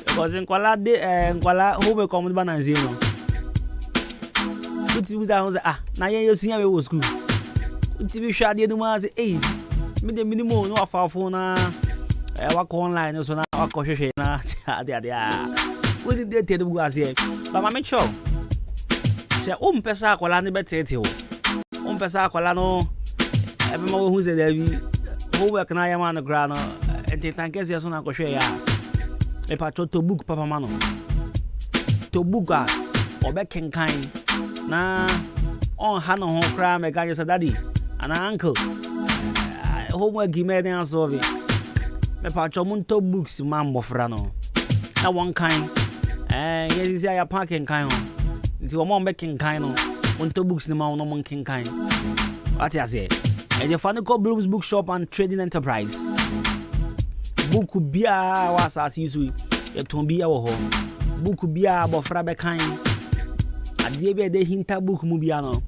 because kwala de kwala homework come ba na nzie no uti buza ho say na yen yesu ya we wo school uti bi hwa de no ma say me de minimum no afafo na wako online so na wako hwehwe na ade wodi data de buase ba ma make sure say pesa akwala ne betete wo pesa akwala no ebe ma wo hu say da bi homework na ya ma no gra no enti tankese so na ko hwe ya e pa to book papa ma no to book a obekenkan na on ha no ho kra me ga say daddy and uncle homework gi me den solve me pa cho mun to books ma mbofra no na one kind yes ya parking kind ho nti wo mo making kind no mun to books ni ma no mun king kind what you say e je fani ko Bloom's Bookshop and Trading Enterprise book bia wa asasi su e ton bia wo ho book bia bofra be kan ade bia de hinta book mu bia no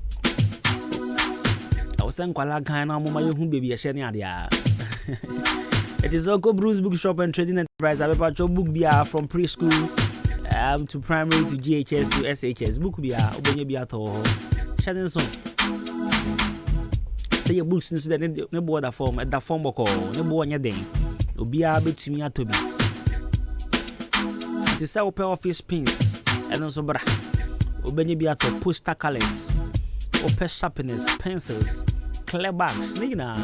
I was saying kwala kan na mo ma ye hu bebi e hye ne ade a it is Oko Bloom's Bookshop and Trading Enterprise abepa cho book bia from preschool to primary to GHS to SHS book bia obenye bia to ho hye so say your books no so that ne bo da form boko ne bo nya den obia betumi atobi it is our office pins and also bra obenye bia to poster colors open sharpness pencils clear bags nigina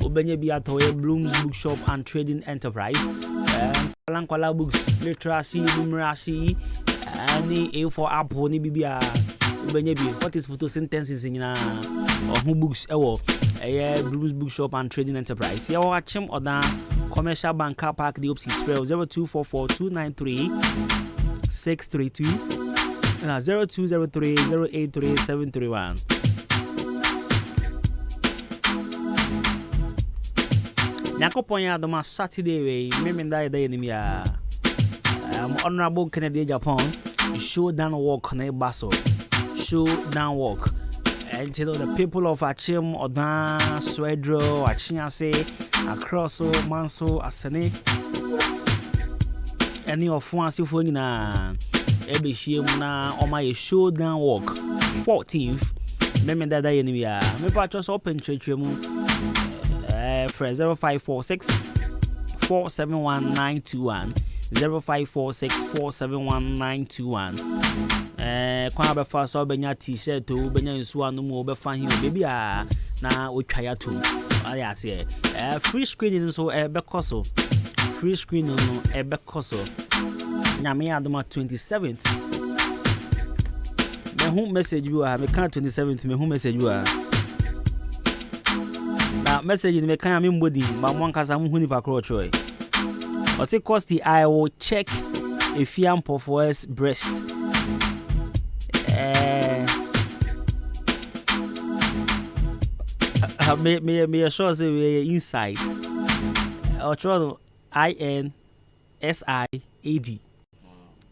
obenye bia to Bloom's Bookshop and Trading Enterprise kwala books literacy numeracy any A for apple ni bibia obenye bi what is photosynthesis nyina who books ewo Bloom's Bookshop and Trading Enterprise ya wa chim oda commercial bank car park the opposite spell 0244293632 and 0203083731 Nyakopon ya doma Saturday we memenda da enemy ya honorable Kennedy Japan show down walk na baso show down walk and you know the people of Achim Odan Swedro Achiase across Manso Asane any of once if we na ebe shiem na my show down walk 14th memenda da enemy ya me pa just open church mu 0546 471921 0546 471921 kwa be fa so benya t-shirt o benya nsu anu mu be fa hin obebi a na otwa ya to aya se free screening so be koso free screening no be koso nyame adoma 27th me hu message bi wa me kan 27th me hu message bi wa na message ni me kan me mbodi ma mo nkasa mu hu ni pakro choi o say cost I will check if you am for breast me sure say we inside or try INSIAD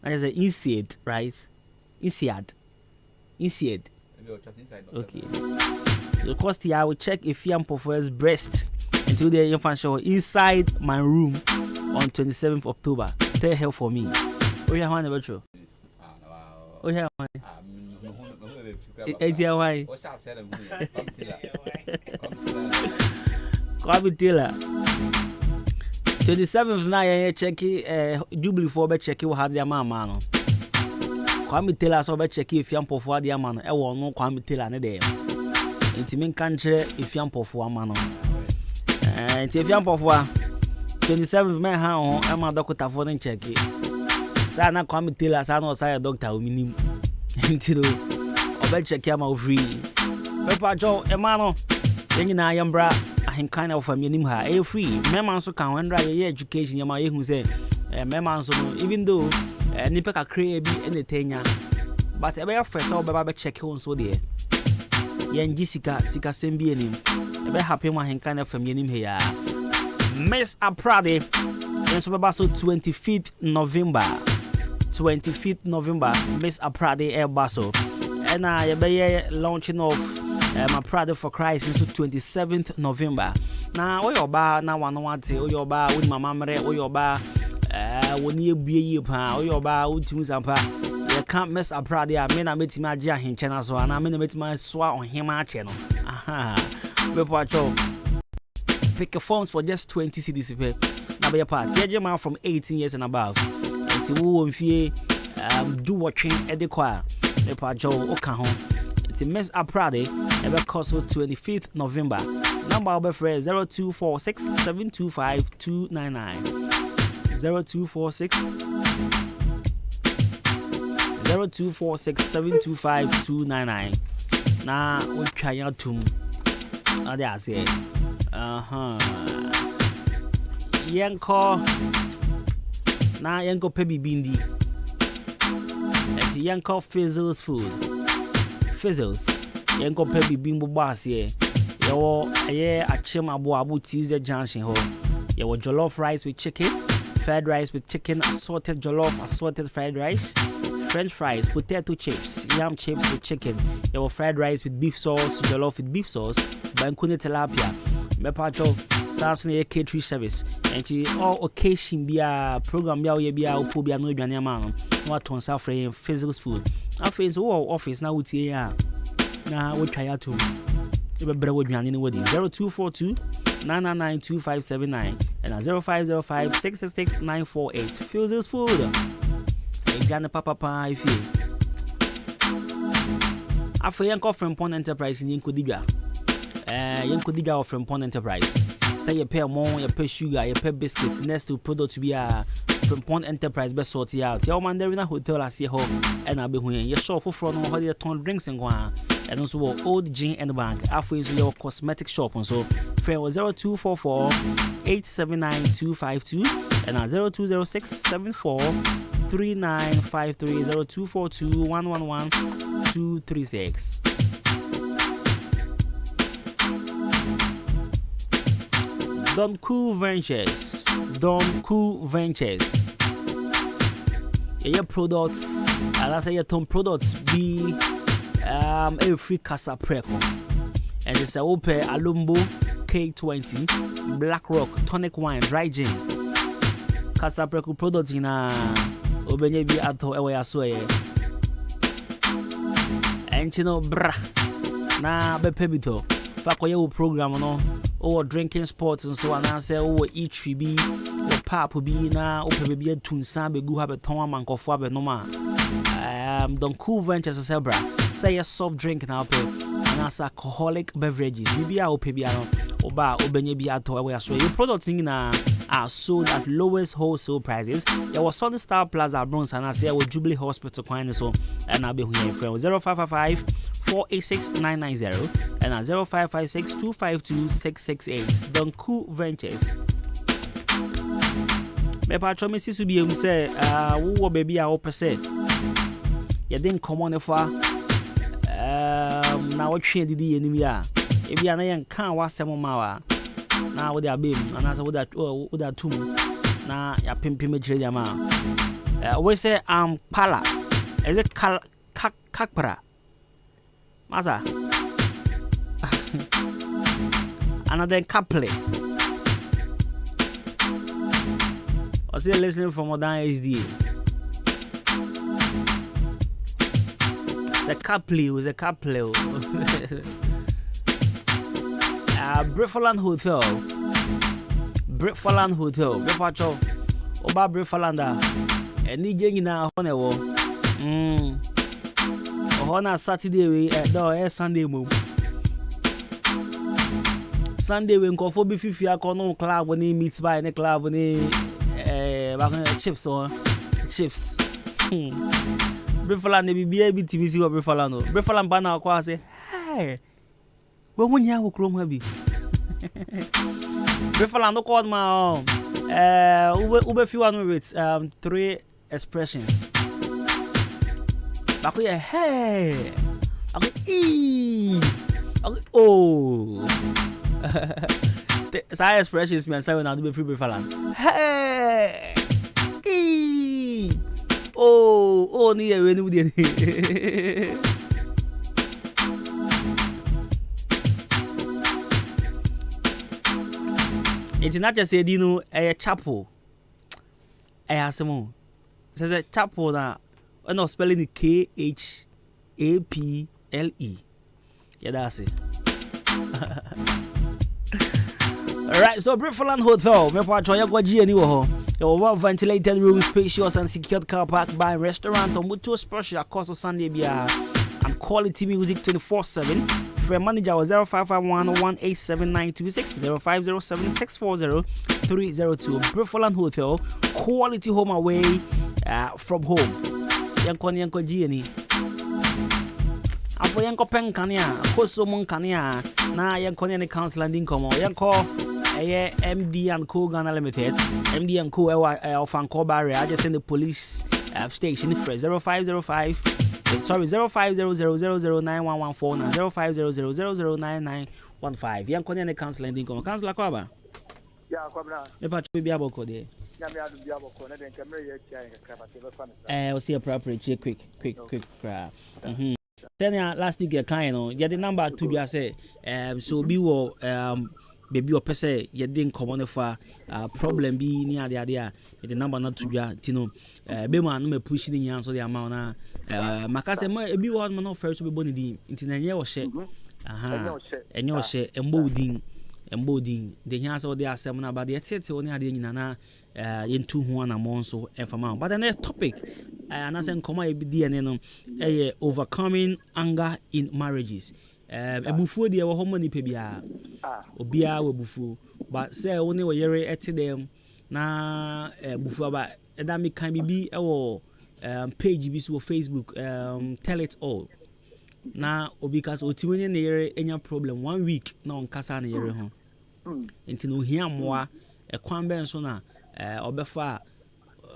and is inside right inside okay the cost I will check if you am for breast until the infant show inside my room on 27th October. Tell her for me. Oh yeah, one about you. Oh yeah, one. Why? Come tell her. 27th na check Jubilee for be check how their mama no. Come tell her so be check if you am for their man. E won no come tell her ne dem. Intimin kan kire if you am for man no. If you am for 27 men ha on am doctor for den check sa na come tell us na say doctor o minim ntiro obe check am free me pa jo e ma no nyina yambra Ahenkan of minim ha e free me man so kan wandra ye education yama ye hu say me man so no even though nipa ka kre bi enetenya but e be first o be ba check on so there yen jisika sika sembi enim e be happy ma Ahenkan of minim he ya Miss Aprade in Subabaso 25th November Miss Aprade Air Basso and I be launching of My Pride for Christ is 27th November. Now, Oyoba, now one Oyoba, with my mamma, Oyoba, when you be Oyoba, Utimusapa. You can't mess up Pride. I mean, I met my Jahin channel, so I'm going to meet my swat on him channel. Aha, pick a forms for just 20 CDC. Now, be a part. Yeah, from 18 years and above. And to woo and do watching at the choir. Be Joe Akan. It's a mess up Pride. Ever cost 25th November. Number of friends 0246 725 299. 0246 725 299. Now we try out to I say Yanko now Yanko Pebi Bindi. It's Yanko Fizzles food. Fizzles Yanko Pebi Bimbo Bass here. Yo, a chima boabu teaser junction ho. Yo, jollof rice with chicken, fried rice with chicken, assorted jollof, assorted fried rice, French fries, potato chips, yam chips with chicken. Yo, fried rice with beef sauce, jollof with beef sauce, bankune tilapia. Mepacho, Sassy catering service. And she all occasion be a program ya be a upo be a no man. What on suffering physical food. I feel so office now with ya. Now we try to. You better with me anyway. 0242 999 2579 and 0505 666 948. Feels this food. Ghana Papa if you. After Yanko from Pond Enterprise in Yankudibia. Yankudibia from Pond Enterprise. Say you pay more, you pay sugar, you pay biscuits. Next to product to be a from Pond Enterprise best sorted out. Your man there in a hotel I see home and I'll be when you shop for front of your ton drinks and one. And also old gin and bank. After your cosmetic shop and so fair 0244 879 252 and 0206 74 3953 0242 111 236. Donku Ventures. Your products, and I say your ton products be every Casa Preco. And it's a open Alumbo K20 Black Rock Tonic Wine Dry Gin. Casa Preco products in a Obenyebi Ato Ewa Soye. And you know, bra na Bepebito. Fakoye program no. Or drinking sports and so on. I say, oh, each be or pap be na or baby to Sambe go have a Tom and Kofabe no man. Don't cool ventures a zebra. Say a soft drink now, and as alcoholic beverages. Bibia or Pibiano or bar or Benyabia to away. So your products in are sold at lowest wholesale prices. There was Sunny Star Plaza Bronx and I say with Jubilee Hospital Quine so and I'll be here from 0555 486 990 and 0556 252 668. Donku Ventures. Me patro me sisu bi em say wo baby a wo pese. You didn't come on for na what train did the enemy a if you are na kan wasem ma wa na wo dey abem and as wo that tum na ya pimpim ejire jama we say pala is it kakpara masa another couple I see listening from Modern HD. The couple was a couple. Brifaland Hotel. Brifacho. Oba Brifalanda. And Nijing na Honewo. Hona Saturday we door Sunday move. Sunday when Kofo be 50 akono club when he meets by the club when he chips or chips. Brifaland be able to be what Brifaland. Brifaland banner kwa say, hey, when you have chrome heavy. Brifaland called my Uber few with 3 expressions. Back here, hey, oh. Side expressions man say when I do free Brifaland. Hey. Oh, near when we did. It's not just a chapel. I have some. Says a chapel that no spelling it KHAPLE. Yeah, that's it. Alright, so Briefland Hotel, me pa choya kwa G anywho. Your well ventilated room, spacious and secured car park by restaurant or mutual special course of Sunday bia and quality music 24/7. For manager was 0551-187-926 0507-640-302. Briefland Hotel, quality home away from home. Yanko G ani. Afo yanko pen kania, koso mon kania, na yanko ne council and income, yanko MD and Co Ghana Limited, MD and Co of Anko Barrier. I just send the police station for 0505. Sorry, 0500009114 and 0500009915. Yanko ne council and income. Council Akwaba. Yeah, Kwabna. Me pa be aboko there. Yeah, me adu be aboko. Na den kamera ye tia en kakra ba te we'll see appropriate quick. Then last week a client, yeah, the number to be I say, so be wo baby or pese, you didn't come on for problem be near the idea, the number not to be tino, Bema no me pushing the answer the amount. Macase, my be one man of first to be born in the year or share. And your share embodying the answer they are seminar about the etc. only had in into one among so and but another topic and as in comma DNA overcoming anger in marriages. Before they were homony pebia obia we bufu but say only we yere at them na bufu ba that me can be page bi so Facebook tell it all na because otiwenye na yere enya problem 1 week na on kasa na yere ho enti no hia moa ekwan ben so na obefa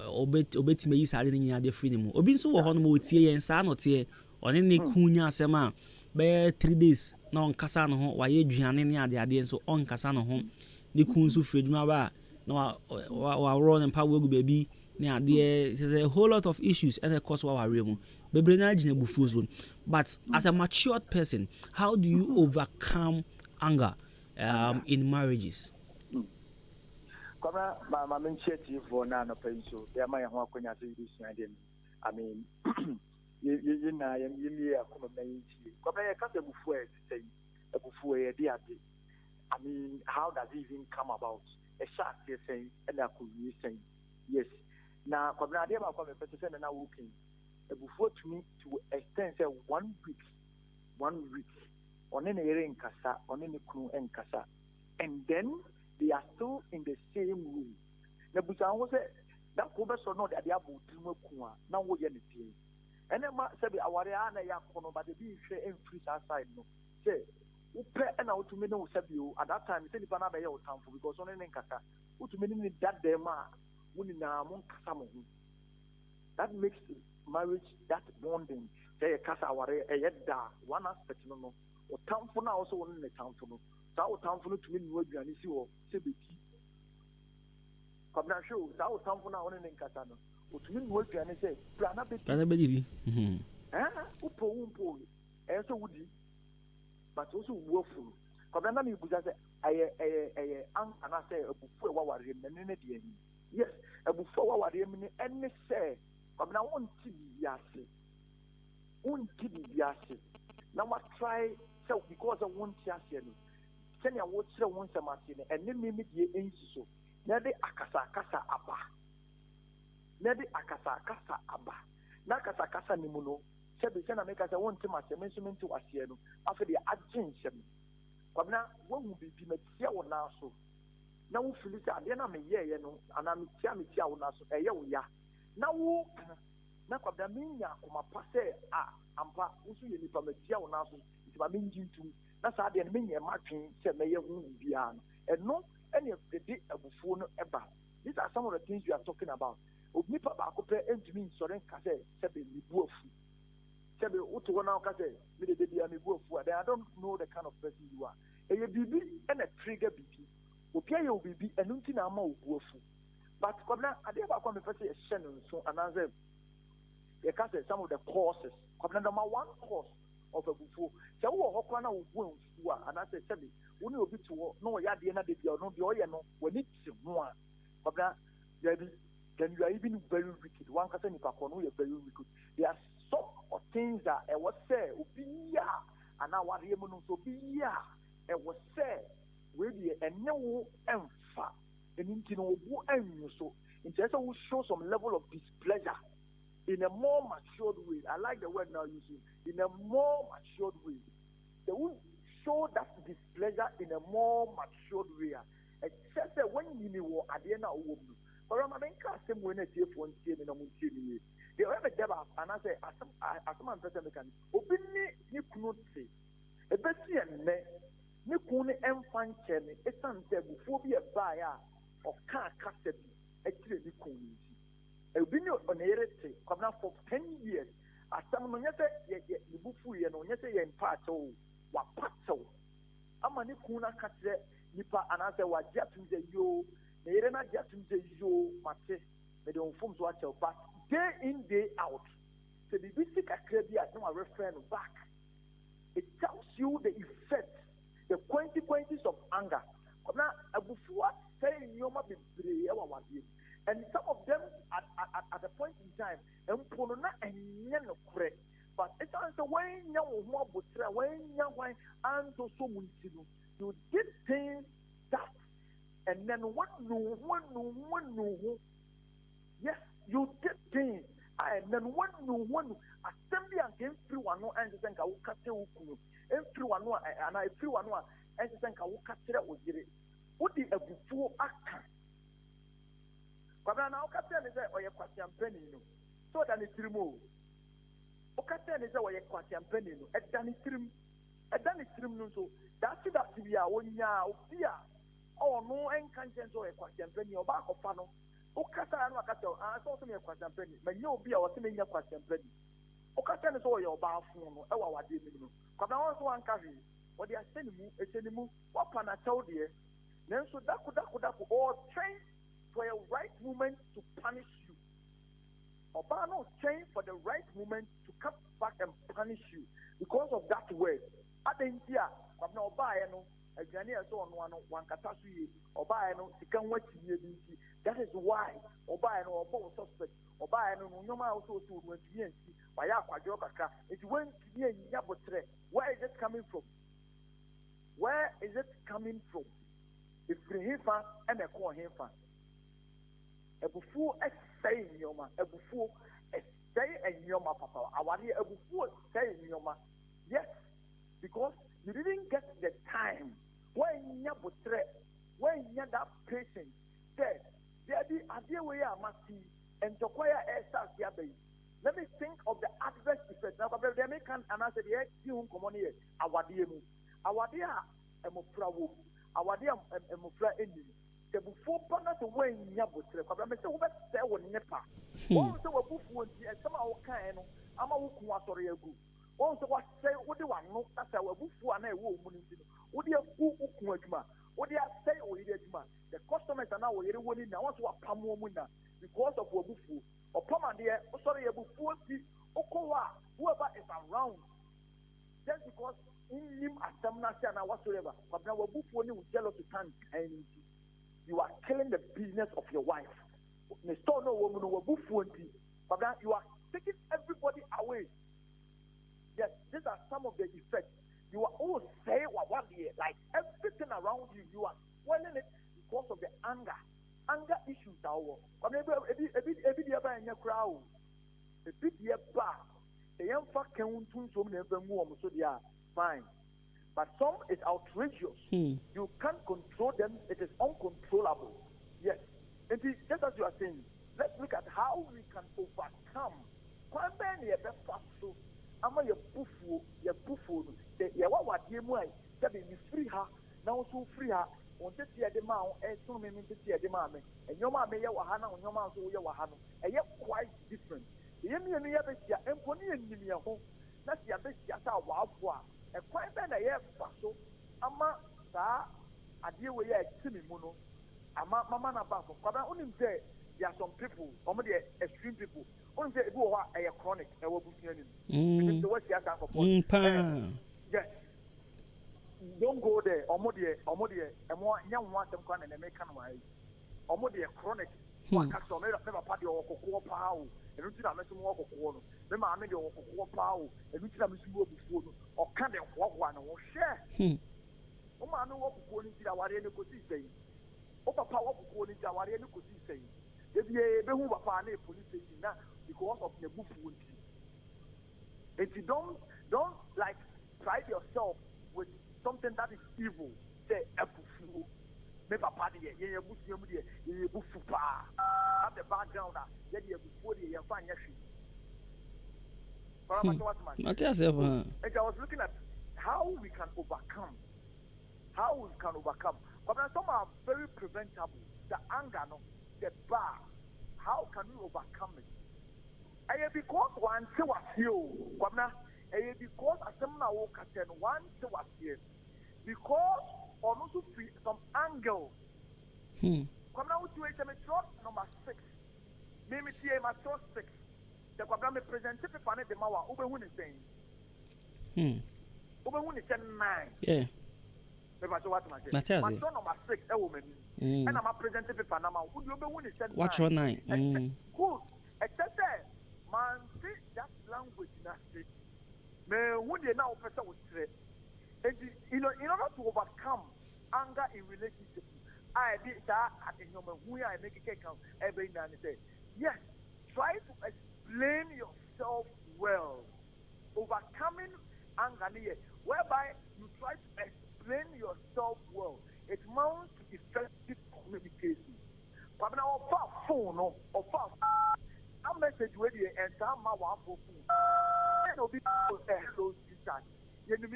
obetime yi sare nyina de free mu obi nso wo ho no mo tie yen sa no tie one ne kunya asema be 3 days na on kasa no ho waye duane ne ade nso on kasa no ho ne kun so free dwuma ba na wa run and power go baby ne ade is a whole lot of issues and of course wa remu bebre na gina bufuzo. But as a matured person, how do you overcome anger in marriages? Kama my initiative for na no penso ya ma ho akonya se this I mean you na you akoma na yinchi kama ya kase bufu e say bufu e de ade. I mean, how does it even come about? A shot you're saying and I could be saying yes. Now kama ade ma kwa me pese na working before to me to extend say 1 week on any area in kasa on any crew and kasa and then they are still in the same room na busa wo say that ko be so no that they are bodu ku a na wo ye ne tie and ma say be aware na ya kono but they be hwe en free side no say upe na utumi no say be at that time say nipa na be ye utamfo because on any kasa utumi ni that dem a woni na mon kasa mo that makes marriage that bonding say kasa aware e da one aspect no utamfo na also woni ne tamfo no sa utamfo no tumi ni aduane si wo se be ti kabna show sa utamfo na woni ne kasa no utumi ni aduane say plana be di upo so wudi but also wofu kabna na mi buja say aye ana say ebufu e waware me ne de ani yes ebufu waware me ne ene say kabna won ti biase na what try so because I want to ask you send ya wo kire won samati ne ene me die ensi so na de akasa aba na akasa ni mu no sebe se na make say won tim ase mensument to ase no afa de agin hyem kwabna wo hu bibi matia wo na so na wo filisa ade na me ye no ana metia wo na so eye wo ya na wo na kwabda minya kuma pase ampa usu ye nipa matia wo na so tiba minji ntum na sa de minya matwen se meye hu bia no eno ene de abufuo no eba. These are some of the things we are talking about. Nipa ba ko pe entumi nsore nka se be libu afu se be uto wona ka se me de bia me bu afu. I don't know the kind of person you are. Eye bibi ene trigger bibi obi aye obibi enu nti na ama obu afu. But kwabna ade ba kwa me pese e hye no so ananze you can say some of the causes. Number one cause of a buffo. So, Hokwana won't, and I said, Sammy, when you be to no Yadiana de Biano, the Oyano, when it's one. But then you are even very wicked. One person is very wicked. There are some of things that I was say, Ubia, and now what Yemono so be I was say, will be a no emfa, and into no and so. It just will show some level of displeasure in a more matured way. I like the word now using in a more matured way. They will show that displeasure in a more matured way. Except that when you know at the end of the but I'm not same when it's for in a munchini. They have a devil, and I say, as a man person can open you could say a bessie and me, Nikuni and Fanchen, a son said before be a buyer of car custody. Actually, the community. I've been on Erete, come now for 10 years. As someone yet, the bufu, and on yet, in part, what patso. I'm a Nikuna Katre, Nipa, and I say, what Japan the yo, the Irena Japan the yo, Mate, they don't form to watch your back day in, day out. So the basic activity, I know a reference back. It tells you the effect, the consequences of anger. Now, a bufu saying you might be brave, and some of them at a point in time, and Ponona and Yanokre. But it's also when you want to when you want and so you did things that, and then one no. Yes, you did things, and then one assembly and came through one and think I will cut you, and through one and I threw one and think I will cut it with it. What the before Akan? But now Captain is a question penny, so that it's removed. Captain is a question penny, at Danny Trim, so that's it that we are one now, fear. Oh, no, and conscience or a question penny or back of funnel. Okata and Wakato, I saw me a question penny, but you'll be our similar question penny. Okata is all your bathroom, or what did you know? But now also one carry, what they are sending me, a sending me, what Pana told you. Then so that could all train for a right moment to punish you. Or no train for the right moment to come back and punish you because of that word. I think here, but now buy no a Ghanaian so on one catastrophe or buy no second what you need. That is why or buy no or suspect or buy no also to when you see by Aquajoka. It went to Yabotre. Where is it coming from? Where is it coming from? If Hifa and a core Hifa. A buffo is saying Yoma, a buffo is saying Yoma, Papa. Our dear a buffo is saying Yoma. Yes, because you didn't get the time when you have when you have that patient said, there be idea where I must see and to acquire a start here. Let me think of the adverse effects. Now, but the American and I said, yes, you come on here. Our dear, a mufrawo. Our dear Mufra Indi, the before partner to win Yabutre, but I'm still there with Nepa. Also, a book would be a summer kind, I'm a woman, sorry, a good. Also, what say, what do I know? That's our book for an woman. Would you have what do you say, or the customers are now winning now to a Pamona because of Wabufu or Pama, dear, sorry, a book for Okoa, whoever is around. Just because in him as some nation or whatsoever, but now a book for you jealous to turn and you are killing the business of your wife. Mr. No woman or book for but now you are taking everybody away. Yes, these are some of the effects. You are all saying what like everything around you, you are swelling it because of the anger. Anger issues are over. But maybe a bit in your crowd, a bit here back. The young fuck can't so many so they are fine. But some is outrageous. You can't control them, it is uncontrollable. Yes. And just as you are saying, let's look at how we can overcome. Quite many of the fast ama your bufu, the what dear boy, that be free her, now so free her, on the tea at the mouth, and so many to see at the mammy, and your mamma, Yawahana, and your mouth, Yawahana, and yet quite different. The Yemi and Yabesia, and Pony and Yimia home, that's the Abesia, Wafwa, and quite then I have Faso, Ama, a dear way at Timimuno, Ama Mamma Bafo, but I only say, there are some people, extreme people. Only say people are chronic, because the way they are for yes. Don't go there. Young one them can and American way. Chronic. Never party or cocoa power. And you tell me some walk of water. Remember, I made your cocoa power. And you tell me some before or can't walk one or share. Oh, I know what going to our end could say. Oh, papa, what going to our end could say. If you ever move upon a police station now because of the book. If you don't like pride yourself with something that is evil, say efufu. Maybe a party, you have the background that you have before you find your shit. And I was looking at how we can overcome. But some are very preventable. The anger, the bar. How can we overcome it? And because one was you, and because a seminar walk at one was here. Because or also some angle. Come now to trust number 6. Maybe my trust 6. The program presented the panel the Mawa over who is saying. Over who is 9. Yeah. My son number 6, a woman. And I'm a presented the Panama. Would you be winning? Watch your 9. Good. Except that, man, see that language nasty. May would you now person with threat? In order to overcome anger in relationships, I did that at the moment who I make a cake every now and then. Yes, try to explain yourself well. Overcoming anger, whereby you try to explain yourself well. It mounts to effective communication. But now, phone or a message where you enter my wife for food. And will be close to that. You know,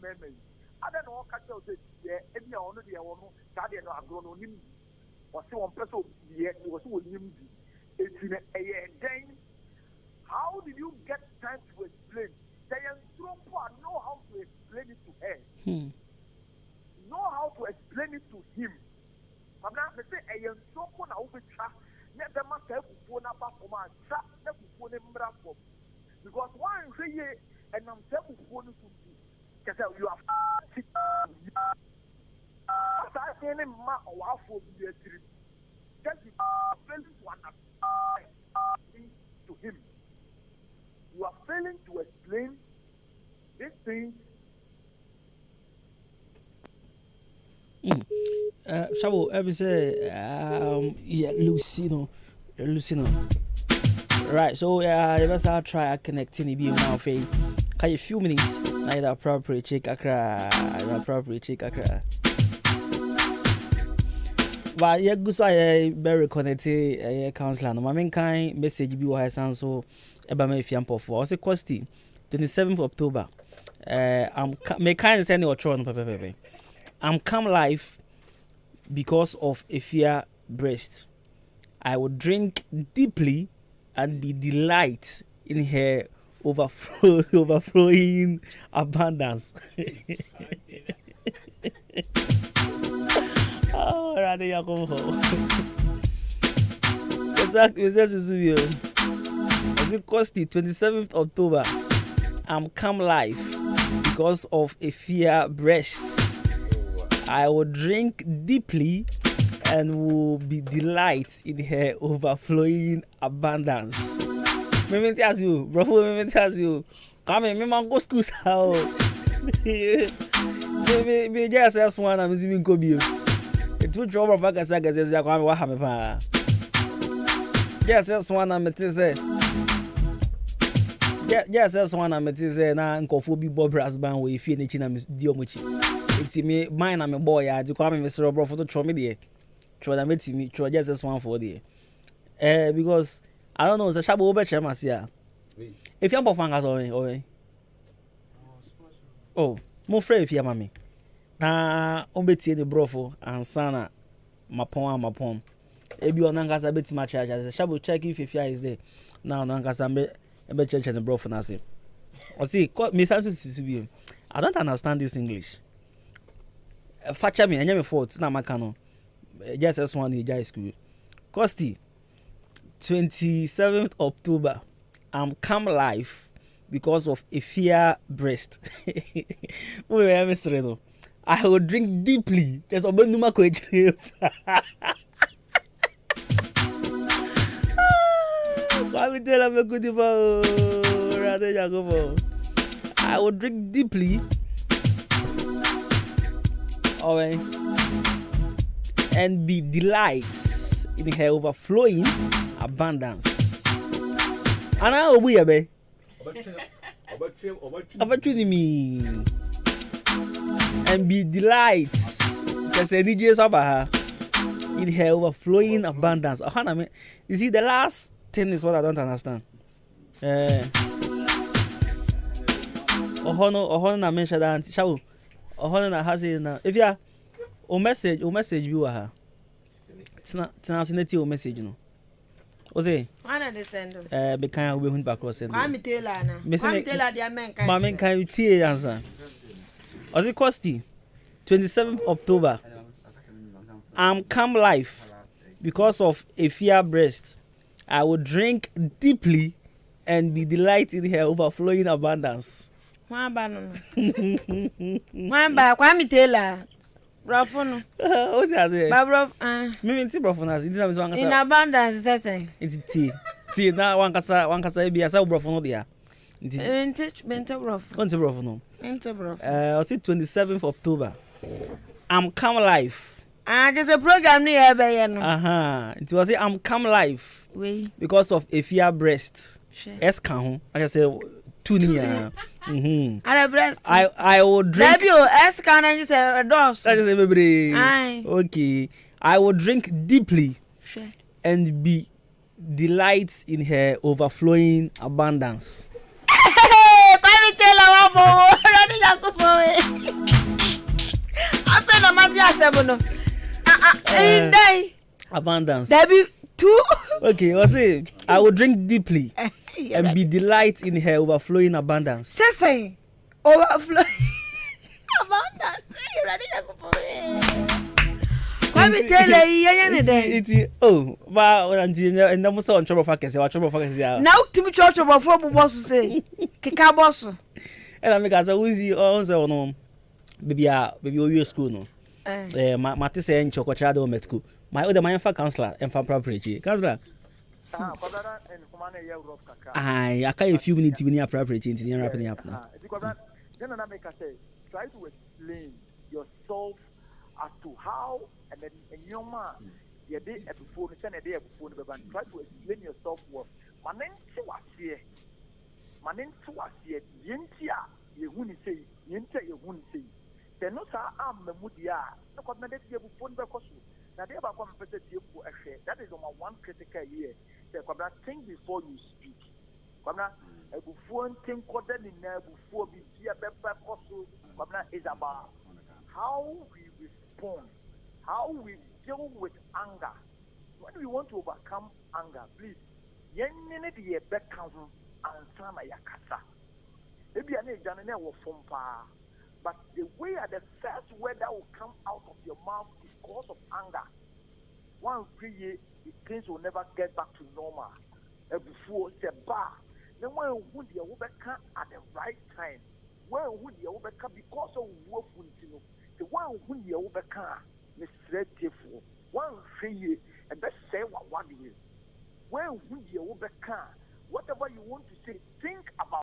memory. I don't know catch out this year, and you only the one that they are grown on him. Or so one person yet was with him. It's in a year. Then, how did you get time to explain? They are so far know how to explain it to her. Know how to explain it to him. I'm not saying I am so far now with her. Let them have phone up for my chat, never phone him up. Because one say, and I'm telling you, because you have I can't allow for the trip. Just you are failing to understand to him. You are failing to explain this thing. Shabo, I say, yeah, Lucino. Right, so let's try connecting the now for a few minutes. Neither appropriate check akra. But yeah, good so I very connected counselor. No, my kind message be what I so about me fiampo for. I say Kosti 27th October. I'm me kind send your tron pepe. I'm come live because of a fear breast. I will drink deeply and be delight in her overflowing abundance. Oh, rather you come home. Exactly, as it cost the 27th October. I'm come live because of a fear breast. I will drink deeply and will be delight in her overflowing abundance. Me tells you, bro. Me tells you. Come in, me man go school how. Me just one I'm even go be. It would draw back as I guess I come what happen pa. Just one I'm say. Just one I'm say na nkofo bi bob brass band we fie na chi na di omochi. Enti me mine na me boy ya di kwa me mesro bro for to throw me there. Throw that me me throw just one for there. Because I don't know, the Shabo over Chemasia. If you're both fangers away. Oh, more free if you're mammy. Now, Obeti the brofo and Sana, Mapon. If you are Nangas a bit much as a Shabo check if your is there. Now, Nangas a bit church and brofo Nasi. Or see, Miss Ansu, I don't understand this English. Fatcha me, and you me fault, now my canon. Just as one in school. Kosti, 27th October, I'm come live because of a fear breast. I will drink deeply. There's a numa I will drink deeply. Alright. And be delights in her overflowing abundance. And I will be a be. About me. And be delights. There's a DJ Sabaha in her overflowing abundance. You see, the last thing is what I don't understand. Ohono na mention that shall Ohono na has it now. If you o message you are Tinasity o message no. Ose Wana de send. Be kan we hun back cross send. Kwame Taylor na. Kwame Taylor dia men kan. Ma men kan tie answer. Ose Kosti 27th October. I'm come live because of a fear breast. I will drink deeply and be delighted in her overflowing abundance. Kwame Taylor. Brofono. What's that? Babrof. Me ti brofono. In abundance, say. It's tea. Na one kasa be asa brofono dia. Bente brofono. It's 27th October. I'm come live. There's a program near no. It was say I'm come live. Because of a fear breast. Eskan. I say two near. Breast. I will drink. Eskan and you say a dose. That is baby. Okay. I will drink deeply. And be delight in her overflowing abundance. Kwame Taylor wabo. Rani yakupo. Afa na mati asebono. Abundance. Debbie two. Okay, I will drink deeply and be delight in her overflowing abundance. Say overflowing abundance. Ready Kwame Taylor yeye ne It's ba and no so on trouble focus. Ya. Now timi church before boss say kika boss. And I make as uzi on no baby we school no. Mate say en chokocha de met school. My other my counselor and fan preparatory. Counselor. I can't a few minutes in your preparatory into wrapping up now. Because then I make say try to explain yourself as to how and then in your man your day before the day before the try to explain yourself what manenti was here yentia ye huni say yentia ye huni say then no sa am memudia no ko na dey before the course na dey ba come pete tie ku ehwe that is number one critical here say kwabra think before you speak kwabra before think koda ni na before be dia beba course kwabra is about how we respond, how we deal with anger. When we want to overcome anger, please yenene de beka ho ansa na yakasa ebi ane janene wo fompa. But the way the first word that will come out of your mouth is because of anger. One create things will never get back to normal. Before the bar, then when who the overcome at the right time, when who the overcome because of wolf, the one who the overcome is dreadful. One free and best say what do you? When who the overcome, whatever you want to say, think about.